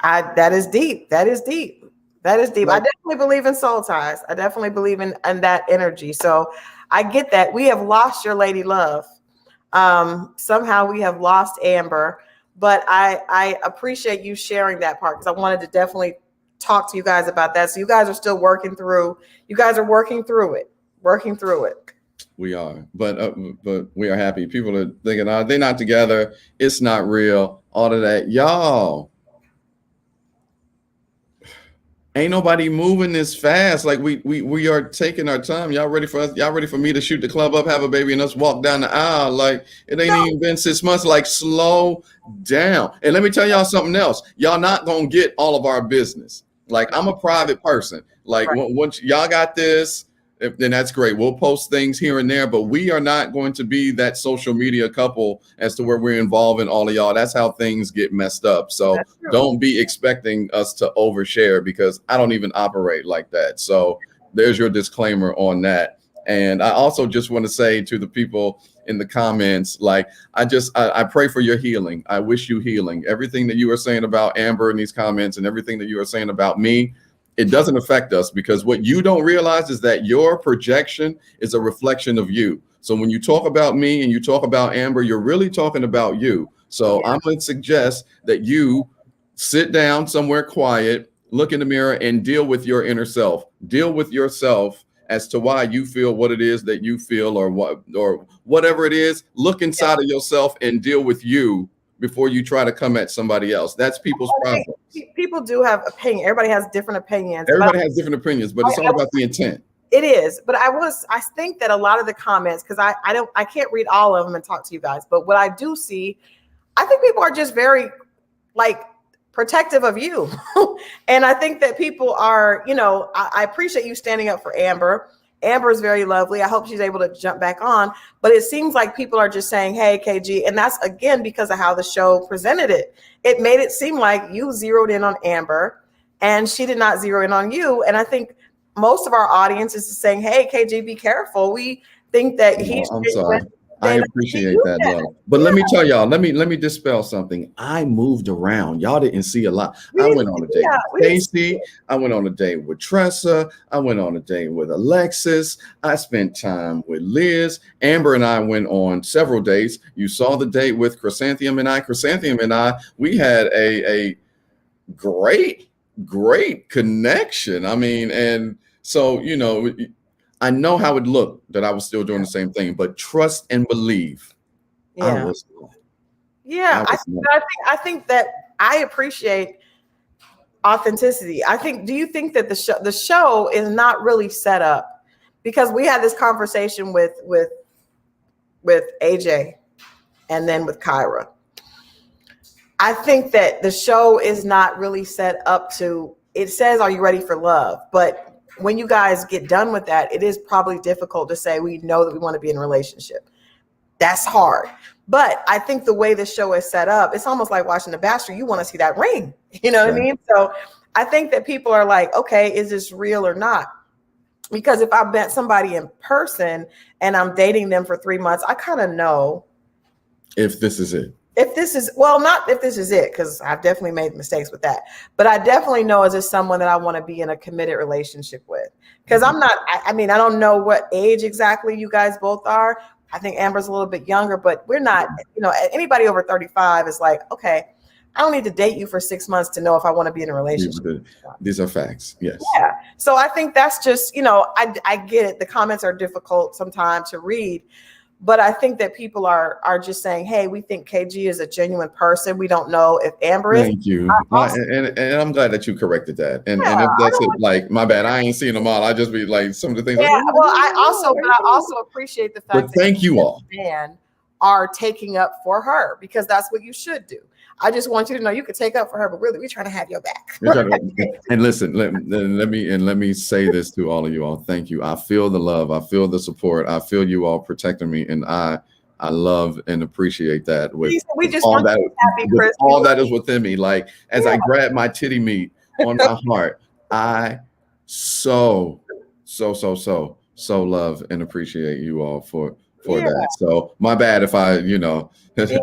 That is deep. That is deep. That is deep. I definitely believe in soul ties. I definitely believe in that energy. So I get that. We have lost your lady love. Somehow we have lost Amber, but I appreciate you sharing that part, because I wanted to definitely talk to you guys about that. So you guys are still working through. You guys are working through it. We are, but we are happy. People are thinking, oh, they're not together. It's not real. All of that, y'all. Ain't nobody moving this fast. Like we are taking our time. Y'all ready for us? Y'all ready for me to shoot the club up, have a baby, and us walk down the aisle? Like, it ain't even been 6 months. Like, slow down. And let me tell y'all something else. Y'all not gonna get all of our business. Like, I'm a private person. Like, once y'all got this, then that's great. We'll post things here and there, but we are not going to be that social media couple as to where we're involving all of y'all. That's how things get messed up. So don't be expecting us to overshare, because I don't even operate like that. So there's your disclaimer on that. And I also just want to say to the people in the comments, like, I pray for your healing. I wish you healing. Everything that you are saying about Amber in these comments and everything that you are saying about me, it doesn't affect us, because what you don't realize is that your projection is a reflection of you. So when you talk about me and you talk about Amber, you're really talking about you. So I'm going to suggest that you sit down somewhere quiet, look in the mirror, and deal with your inner self. Deal with yourself as to why you feel what it is that you feel, or whatever it is. Look inside of yourself and deal with you before you try to come at somebody else. That's people's problem. People do have opinion. Everybody has different opinions. Everybody has different opinions, but it's all about the intent. It is, but I think that a lot of the comments, because I can't read all of them and talk to you guys, but what I do see, I think people are just very like protective of you. And I think that people are, I appreciate you standing up for Amber. Amber is very lovely. I hope she's able to jump back on, but it seems like people are just saying, hey, KG. And that's, again, because of how the show presented it. It made it seem like you zeroed in on Amber and she did not zero in on you. And I think most of our audience is saying, hey, KG, be careful. We think that he's. I'm sorry. I appreciate that, love. But let me tell y'all, let me dispel something. I moved around. Y'all didn't see a lot. I went on a date with Stacey. I went on a date with Tressa. I went on a date with Alexis. I spent time with Liz. Amber and I went on several dates. You saw the date with Chrysanthemum and I. Chrysanthemum and I, we had a great connection. I mean, and so, I know how it looked that I was still doing the same thing, but trust and believe. Yeah. I think that I appreciate authenticity. Do you think that the show is not really set up? Because we had this conversation with AJ and then with Kyra. I think that the show is not really set up to, it says, are you ready for love? But when you guys get done with that, it is probably difficult to say, we know that we want to be in a relationship. That's hard. But I think the way the show is set up, it's almost like watching The Bachelor. You want to see that ring. You know what I mean? So I think that people are like, okay, is this real or not? Because if I met somebody in person and I'm dating them for 3 months, I kind of know. If this is it. Not if this is it, because I've definitely made mistakes with that. But I definitely know, is this someone that I want to be in a committed relationship with? Because I'm not, I don't know what age exactly you guys both are. I think Amber's a little bit younger, but we're not, anybody over 35 is like, okay, I don't need to date you for 6 months to know if I want to be in a relationship. These are facts. Yes. Yeah. So I think that's just, I get it. The comments are difficult sometimes to read. But I think that people are just saying, hey, we think KG is a genuine person. We don't know if Amber is. Thank you. And I'm glad that you corrected that. And Yeah, if that's it, like, my bad, I ain't seen them all. I just be like, some of the things. Yeah, Like, well, I also appreciate the fact but thank you all. men are taking up for her, because that's what you should do. I just want you to know you can take up for her, but really we're trying to have your back. And listen, let me say this to all of you all. Thank you. I feel the love. I feel the support. I feel you all protecting me, and I love and appreciate that. With we just all want that, you to be happy, Chris. all that is within me. Like, as I grab my titty meat on my heart, I so love and appreciate you all for that. So my bad if I, you know, had to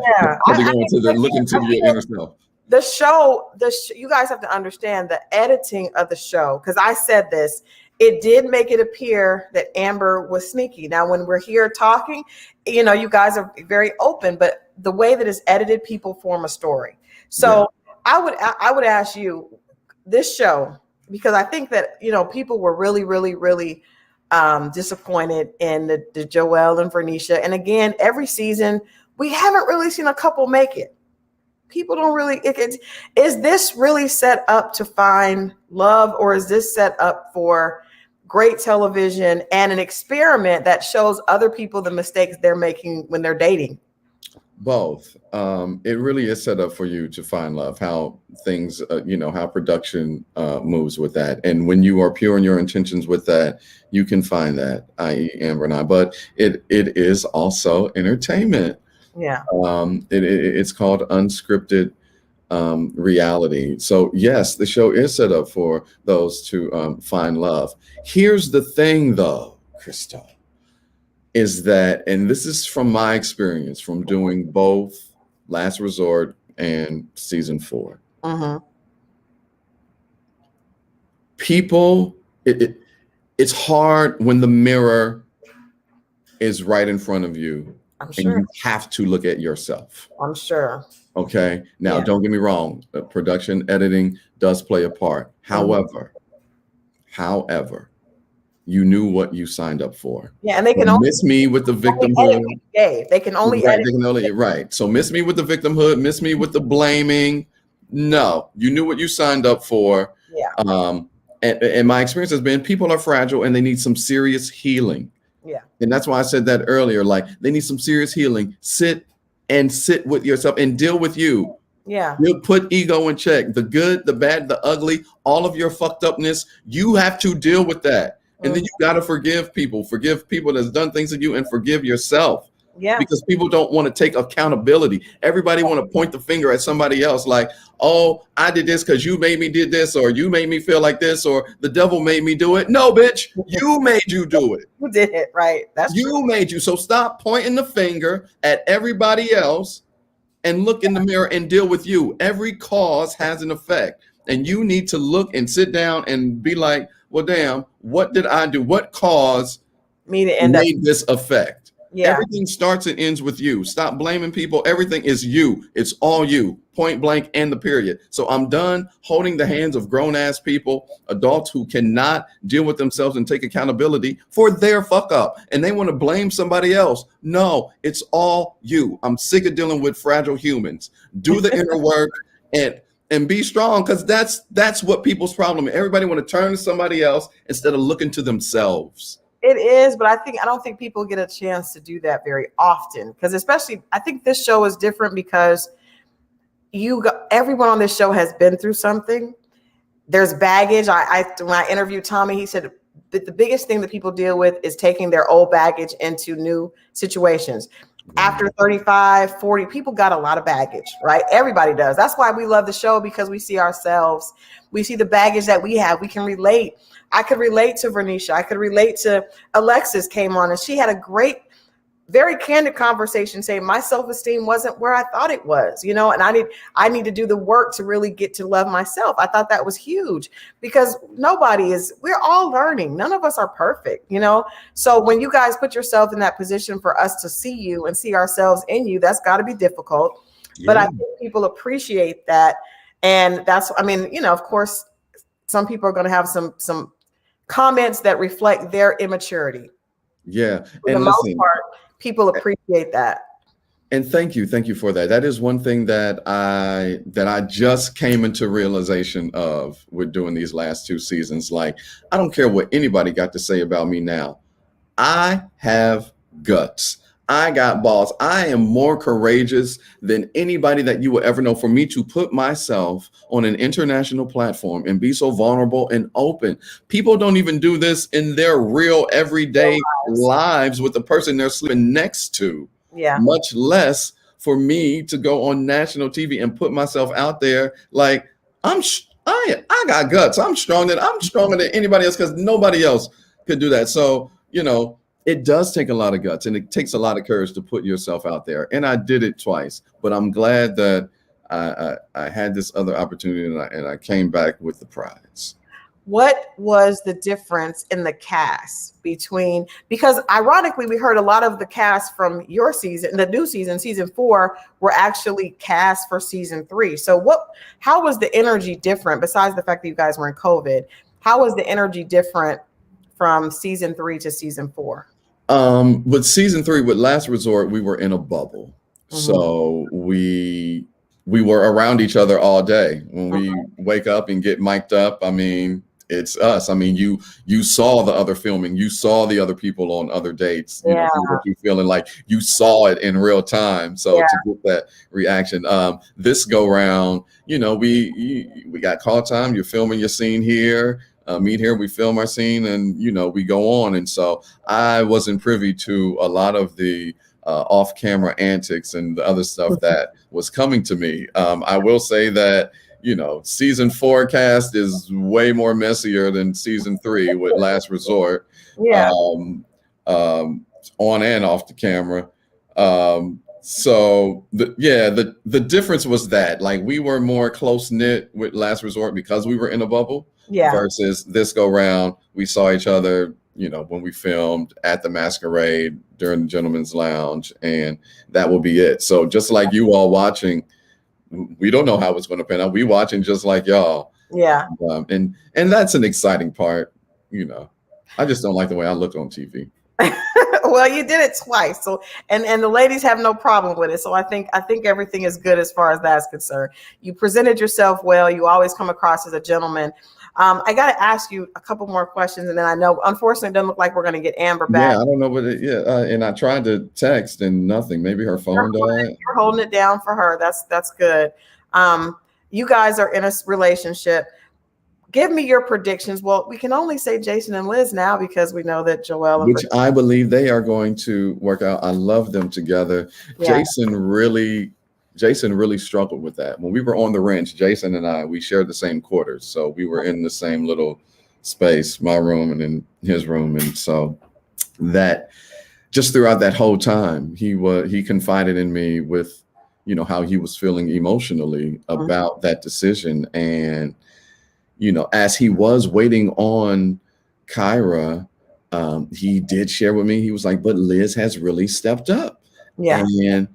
go into look into your inner self. The show, you guys have to understand the editing of the show, because I said this, it did make it appear that Amber was sneaky. Now, when we're here talking, you know, you guys are very open, but the way that it's edited, people form a story. So I would ask you, this show, because I think that, you know, people were really disappointed in the Joelle and Vernisha. And again, every season, we haven't really seen a couple make it. People don't really, is this really set up to find love, or is this set up for great television and an experiment that shows other people the mistakes they're making when they're dating? Both. It really is set up for you to find love, how things, you know, how production moves with that. And when you are pure in your intentions with that, you can find that, i.e. Amber and I. But it is also entertainment. Yeah. It's called unscripted reality. So yes, the show is set up for those to find love. Here's the thing, though, Crystal, is that, and this is from my experience from doing both Last Resort and season 4. People, it's hard when the mirror is right in front of you. I'm sure. And you have to look at yourself. I'm sure. Okay. Now, don't get me wrong. Production, editing does play a part. However, you knew what you signed up for. Yeah, and they can only miss me with the victimhood. They can only edit. Right. So miss me with the victimhood, miss me with the blaming. No, you knew what you signed up for. Yeah. And my experience has been, people are fragile and they need some serious healing. Yeah. And that's why I said that earlier. Like, they need some serious healing. Sit with yourself and deal with you. Yeah. You'll put ego in check. The good, the bad, the ugly, all of your fucked upness, you have to deal with that. And then you got to forgive people that's done things to you, and forgive yourself. Yeah. Because people don't want to take accountability. Everybody want to point the finger at somebody else, like, oh, I did this because you made me did this, or you made me feel like this, or the devil made me do it. No, bitch, you made you do it. You did it, right? That's you true. Made you. So stop pointing the finger at everybody else and look in the mirror and deal with you. Every cause has an effect, and you need to look and sit down and be like, well, damn, what did I do? What caused me to end made this effect? Yeah. Everything starts and ends with you. Stop blaming people. Everything is you. It's all you, point blank, and the period. So I'm done holding the hands of grown ass people, adults who cannot deal with themselves and take accountability for their fuck up. And they want to blame somebody else. No, it's all you. I'm sick of dealing with fragile humans. Do the inner work and be strong, because that's what people's problem is. Everybody want to turn to somebody else instead of looking to themselves. It is, but I don't think people get a chance to do that very often, because especially I think this show is different because everyone on this show has been through something. There's baggage. When I interviewed Tommy, he said that the biggest thing that people deal with is taking their old baggage into new situations. After 35, 40, people got a lot of baggage, right? Everybody does. That's why we love the show, because we see ourselves. We see the baggage that we have. We can relate. I could relate to Vernisha. I could relate to Alexis came on, and she had a great, very candid conversation saying my self-esteem wasn't where I thought it was, you know, and I need to do the work to really get to love myself. I thought that was huge, because we're all learning. None of us are perfect, you know? So when you guys put yourself in that position for us to see you and see ourselves in you, that's got to be difficult. Yeah. But I think people appreciate that. And of course, some people are going to have some comments that reflect their immaturity. Yeah. For the most part, people appreciate that. And thank you for that. That is one thing that I just came into realization of with doing these last 2 seasons. Like, I don't care what anybody got to say about me now. I have guts. I got balls. I am more courageous than anybody that you will ever know. For me to put myself on an international platform and be so vulnerable and open. People don't even do this in their real everyday lives with the person they're sleeping next to. Yeah. Much less for me to go on national TV and put myself out there. Like, I got guts. I'm stronger than anybody else, because nobody else could do that. So, it does take a lot of guts, and it takes a lot of courage to put yourself out there. And I did it twice, but I'm glad that I had this other opportunity, and I came back with the prize. What was the difference in the cast because ironically, we heard a lot of the cast from your season, the new season 4, were actually cast for season 3. So how was the energy different, besides the fact that you guys were in COVID? How was the energy different from season 3 to season 4? With season 3, with Last Resort, we were in a bubble. Mm-hmm. So we were around each other all day. When we wake up and get mic'd up, I mean, it's us. I mean, you saw the other filming, you saw the other people on other dates, you know, what you feeling like, you saw it in real time. So to get that reaction, this go round, we got call time. You're filming your scene here, meet here, we film our scene, and we go on. And so I wasn't privy to a lot of the off-camera antics and the other stuff that was coming to me. I will say that season 4 cast is way more messier than season 3 with Last Resort. On and off the camera. So the difference was that, like, we were more close knit with Last Resort because we were in a bubble. Versus this go round, we saw each other, when we filmed at the Masquerade during the Gentleman's Lounge, and that will be it. So just like you all watching, we don't know how it's going to pan out. We watching just like y'all. And that's an exciting part. I just don't like the way I look on TV. Well, you did it twice. So, and the ladies have no problem with it. So I think everything is good as far as that's concerned. You presented yourself well. You always come across as a gentleman. I got to ask you a couple more questions, and then I know, unfortunately, it doesn't look like we're going to get Amber back. Yeah, I don't know, but and I tried to text and nothing. Maybe her phone died. You're holding it down for her. That's good. You guys are in a relationship. Give me your predictions. Well, we can only say Jason and Liz now because we know that Joelle and I believe they are going to work out. I love them together. Yeah. Jason really struggled with that. When we were on the ranch, Jason and we shared the same quarters. So we were in the same little space, my room and in his room. And so that just throughout that whole time, he confided in me with, how he was feeling emotionally about that decision. And, as he was waiting on Kyra, he did share with me, he was like, but Liz has really stepped up. Yeah. And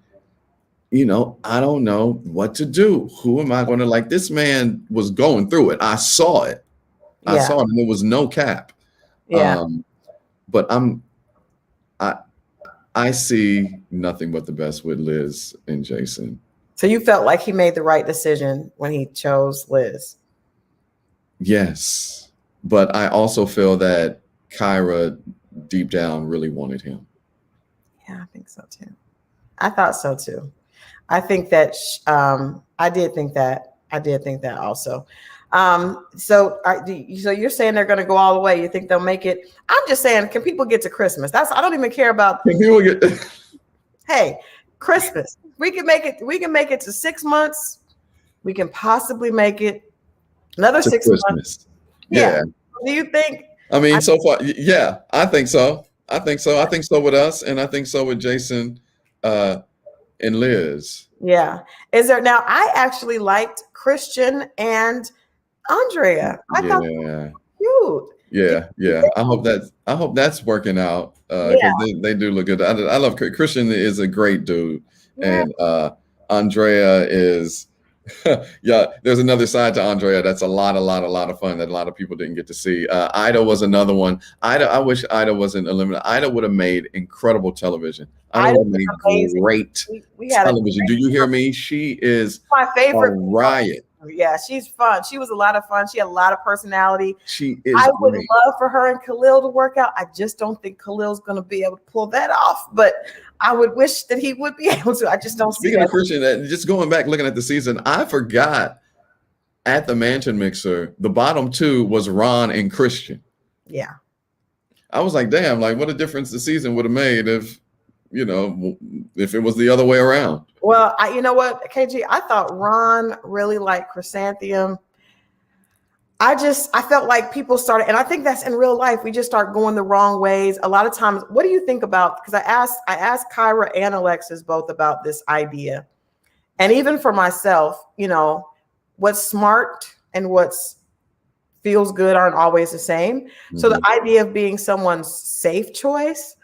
I don't know what to do. Who am I going to like? This man was going through it. I saw it. I saw it, and there was no cap. Yeah. But I see nothing but the best with Liz and Jason. So you felt like he made the right decision when he chose Liz? Yes. But I also feel that Kyra deep down really wanted him. Yeah, I think so too. I thought so too. I think that I did think that also. So you're saying they're going to go all the way. You think they'll make it? I'm just saying, can people get to Christmas? I don't even care about. Can people get? Hey, Christmas. We can make it. We can make it to 6 months. We can possibly make it another 6 months. Yeah. Do you think? I mean, so far, yeah, I think so. I think so with us, and I think so with Jason and Liz. Yeah. Is there now? I actually liked Christian and Andrea. I thought they were cute. Yeah. I hope that's working out because they do look good. I love Christian is a great dude, and Andrea is. There's another side to Andrea that's a lot of fun that a lot of people didn't get to see. Ida was another one. I wish Ida wasn't eliminated. Ida would have made incredible television. Ida would was make amazing. great We had television. Do you hear me? She is my favorite. a riot. Yeah, she's fun. She was a lot of fun. She had a lot of personality. She is I would great. love for her and Khalil to work out. I just don't think Khalil's going to be able to pull that off, but I would wish that he would be able to. I just don't see Speaking that. of Christian, just going back looking at the season, I forgot at the Mansion Mixer, the bottom two was Ron and Christian. Yeah. I was like, damn, like what a difference the season would have made if, you know, if it was the other way around. Well, you know what, KG, I thought Ron really liked Chrysanthemum. I felt like people started, and I think that's in real life. We just start going the wrong ways. A lot of times, what do you think about, because I asked Kyra and Alexis both about this idea. And even for myself, you know, what's smart and what's feels good aren't always the same. Mm-hmm. So the idea of being someone's safe choice,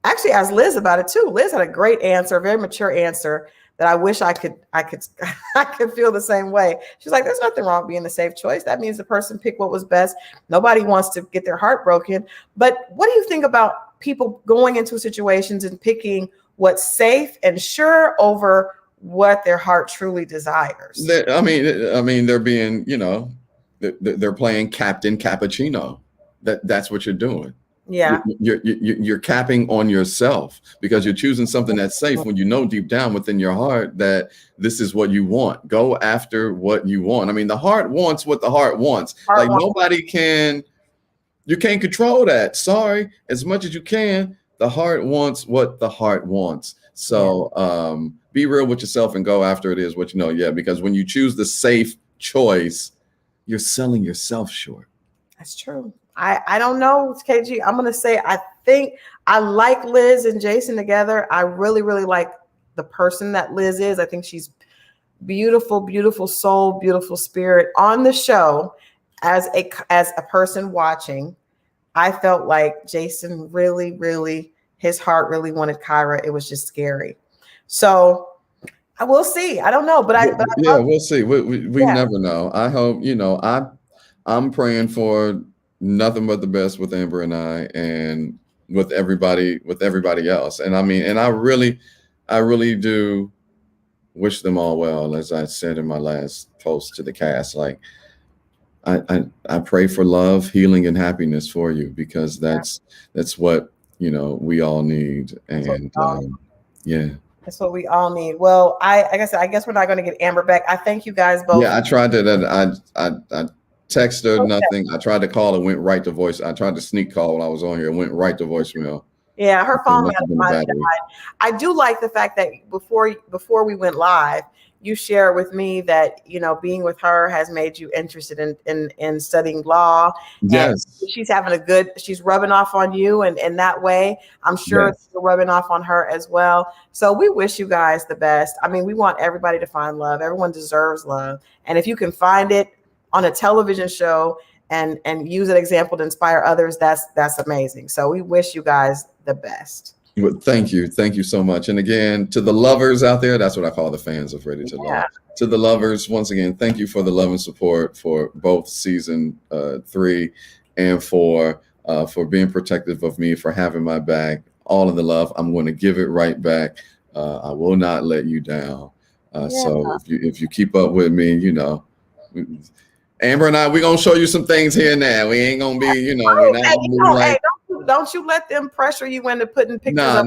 I actually asked Liz about it too. Liz had a great answer, a very mature answer that I wish I could feel the same way. She's like, there's nothing wrong with being the safe choice. That means the person picked what was best. Nobody wants to get their heart broken. But what do you think about people going into situations and picking what's safe and sure over what their heart truly desires? I mean, they're being, you know, they're playing Captain Cappuccino. That's what you're doing. Yeah, you're capping on yourself because you're choosing something that's safe when you know deep down within your heart that this is what you want. Go after what you want. I mean, the heart wants what the heart wants. Nobody can, you can't control that. Sorry, as much as you can, the heart wants what the heart wants. So be real with yourself and go after it is what you know. Yeah, because when you choose the safe choice, you're selling yourself short. That's true. I don't know, KG. I'm going to say I think I like Liz and Jason together. I really, really like the person that Liz is. I think she's beautiful, beautiful soul, beautiful spirit. On the show, as a person watching, I felt like Jason really, really, his heart really wanted Kyra. It was just scary. So I will see. I don't know, but we'll see. We never know. I hope, you know, I'm praying for nothing but the best with Amber and I, and with everybody else. And I mean, and I really do wish them all well. As I said in my last post to the cast, like I pray for love, healing, and happiness for you, because that's what, you know, we all need. And yeah. That's what we all need. Well, like I said, I guess we're not going to get Amber back. I thank you guys both. Yeah, I tried to. I texted her, nothing. I tried to call and went right to voice. I tried to sneak call when I was on here, went right to voicemail. Yeah, her phone might have died. I do like the fact that before we went live, you share with me that, you know, being with her has made you interested in studying law. Yes. And she's rubbing off on you, and in that way, I'm sure it's rubbing off on her as well. So we wish you guys the best. I mean, we want everybody to find love. Everyone deserves love. And if you can find it on a television show and use an example to inspire others, that's amazing. So we wish you guys the best. Well, thank you so much. And again, to the lovers out there, that's what I call the fans of Ready to Love. To the lovers, once again, thank you for the love and support for both season 3, and for being protective of me, for having my back. All of the love, I'm going to give it right back. I will not let you down. So if you keep up with me, you know, Amber and I, we're going to show you some things here and there. We ain't going to be, you know, we're not gonna be like, don't you let them pressure you into putting pictures up.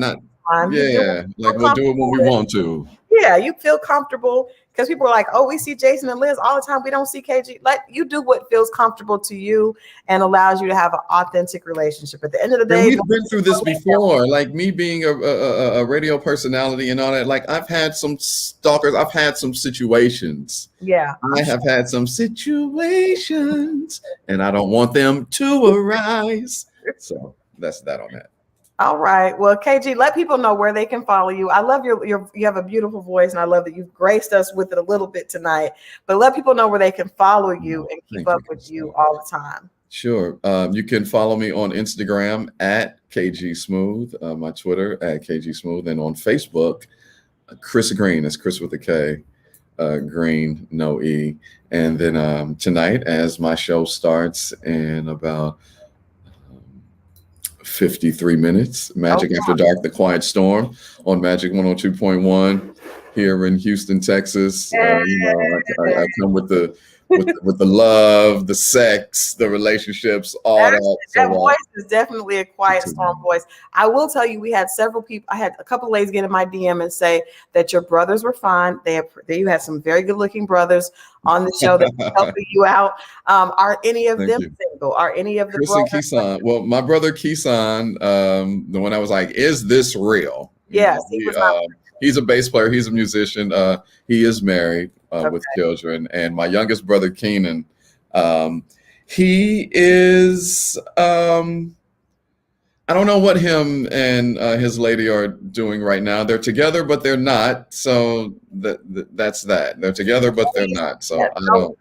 Yeah, like we'll do it when we want to. Yeah, you feel comfortable, because people are like, oh, we see Jason and Liz all the time. We don't see KG. Let you do what feels comfortable to you and allows you to have an authentic relationship. At the end of the day, we've been through this before. Like me being a radio personality and all that. Like I've had some stalkers. I've had some situations. Yeah, I have had some situations, and I don't want them to arise. So that's that on that. All right. Well, KG, let people know where they can follow you. I love you have a beautiful voice, and I love that you've graced us with it a little bit tonight. But let people know where they can follow you and keep up with you all the time. Sure. You can follow me on Instagram at KG Smooth, my Twitter at KG Smooth, and on Facebook, Chris Green. That's Chris with a K, Green, no E. And then tonight, as my show starts in about 53 minutes. Magic After Dark, The Quiet Storm on Magic 102.1 here in Houston, Texas. I come with the love, the sex, the relationships, all that. That voice is definitely a quiet storm voice. I will tell you, we had several people. I had a couple of ladies get in my DM and say that your brothers were fine. You had some very good looking brothers on the show that were helping you out. Are any of them single? Are any of the Chris and Keeson? Well, my brother Keeson, the one I was like, is this real? Yes, he's a bass player. He's a musician. He is married with children. And my youngest brother, Keenan, he is, I don't know what him and his lady are doing right now. They're together, but they're not. So that's that. They're together, but they're not. So I don't.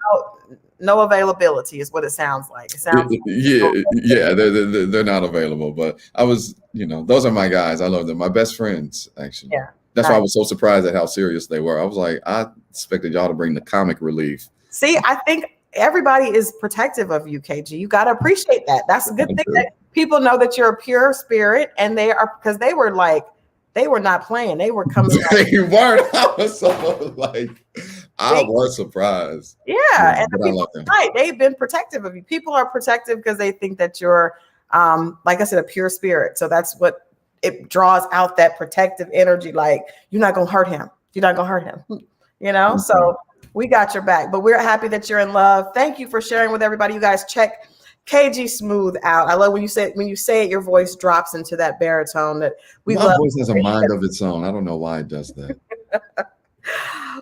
No availability is what it sounds like. It sounds they're not available. But I was, those are my guys. I love them. My best friends, actually. Yeah. That's why I was so surprised at how serious they were. I was like, I expected y'all to bring the comic relief. See, I think everybody is protective of you, KG. You got to appreciate that. That's a good thing that people know that you're a pure spirit, and they are, because they were not playing. They were coming. They weren't. I was so I was surprised. Yeah, and the people tonight, they've been protective of you. People are protective because they think that you're, like I said, a pure spirit. So that's what it draws out, that protective energy. Like, you're not gonna hurt him. You're not gonna hurt him. Mm-hmm. So we got your back. But we're happy that you're in love. Thank you for sharing with everybody. You guys check KG Smooth out. I love when you say it, your voice drops into that baritone that we love. My voice has a mind of its own. I don't know why it does that.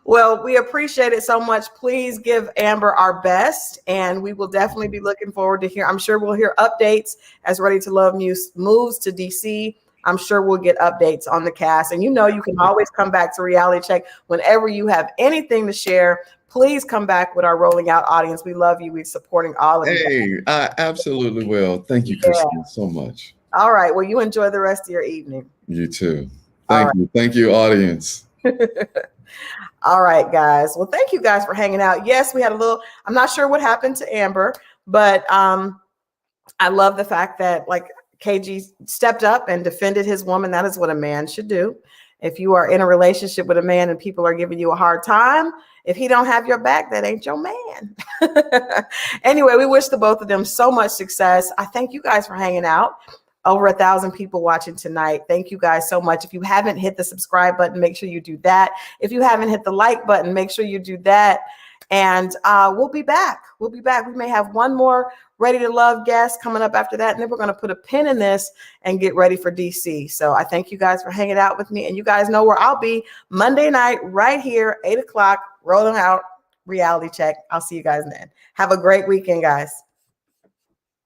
Well, we appreciate it so much. Please give Amber our best, and we will definitely be looking forward to hear. I'm sure we'll hear updates as Ready to Love moves to DC. I'm sure we'll get updates on the cast. And you can always come back to Reality Check whenever you have anything to share. Please come back with our Rolling Out audience. We love you. We're supporting all of you. Hey, I absolutely will. Thank you, Christine, so much. All right. Well, you enjoy the rest of your evening. You too. Thank you. Thank you, audience. All right, guys. Well, thank you guys for hanging out. Yes, we had I'm not sure what happened to Amber, but I love the fact that KG stepped up and defended his woman. That is what a man should do. If you are in a relationship with a man and people are giving you a hard time, if he don't have your back, that ain't your man. Anyway, we wish the both of them so much success. I thank you guys for hanging out. Over 1,000 people watching tonight. Thank you guys so much. If you haven't hit the subscribe button, make sure you do that. If you haven't hit the like button, make sure you do that. And we'll be back. We'll be back. We may have one more Ready to Love guest coming up after that. And then we're going to put a pin in this and get ready for DC. So I thank you guys for hanging out with me. And you guys know where I'll be Monday night right here, 8 o'clock, Rolling Out Reality Check. I'll see you guys then. Have a great weekend, guys.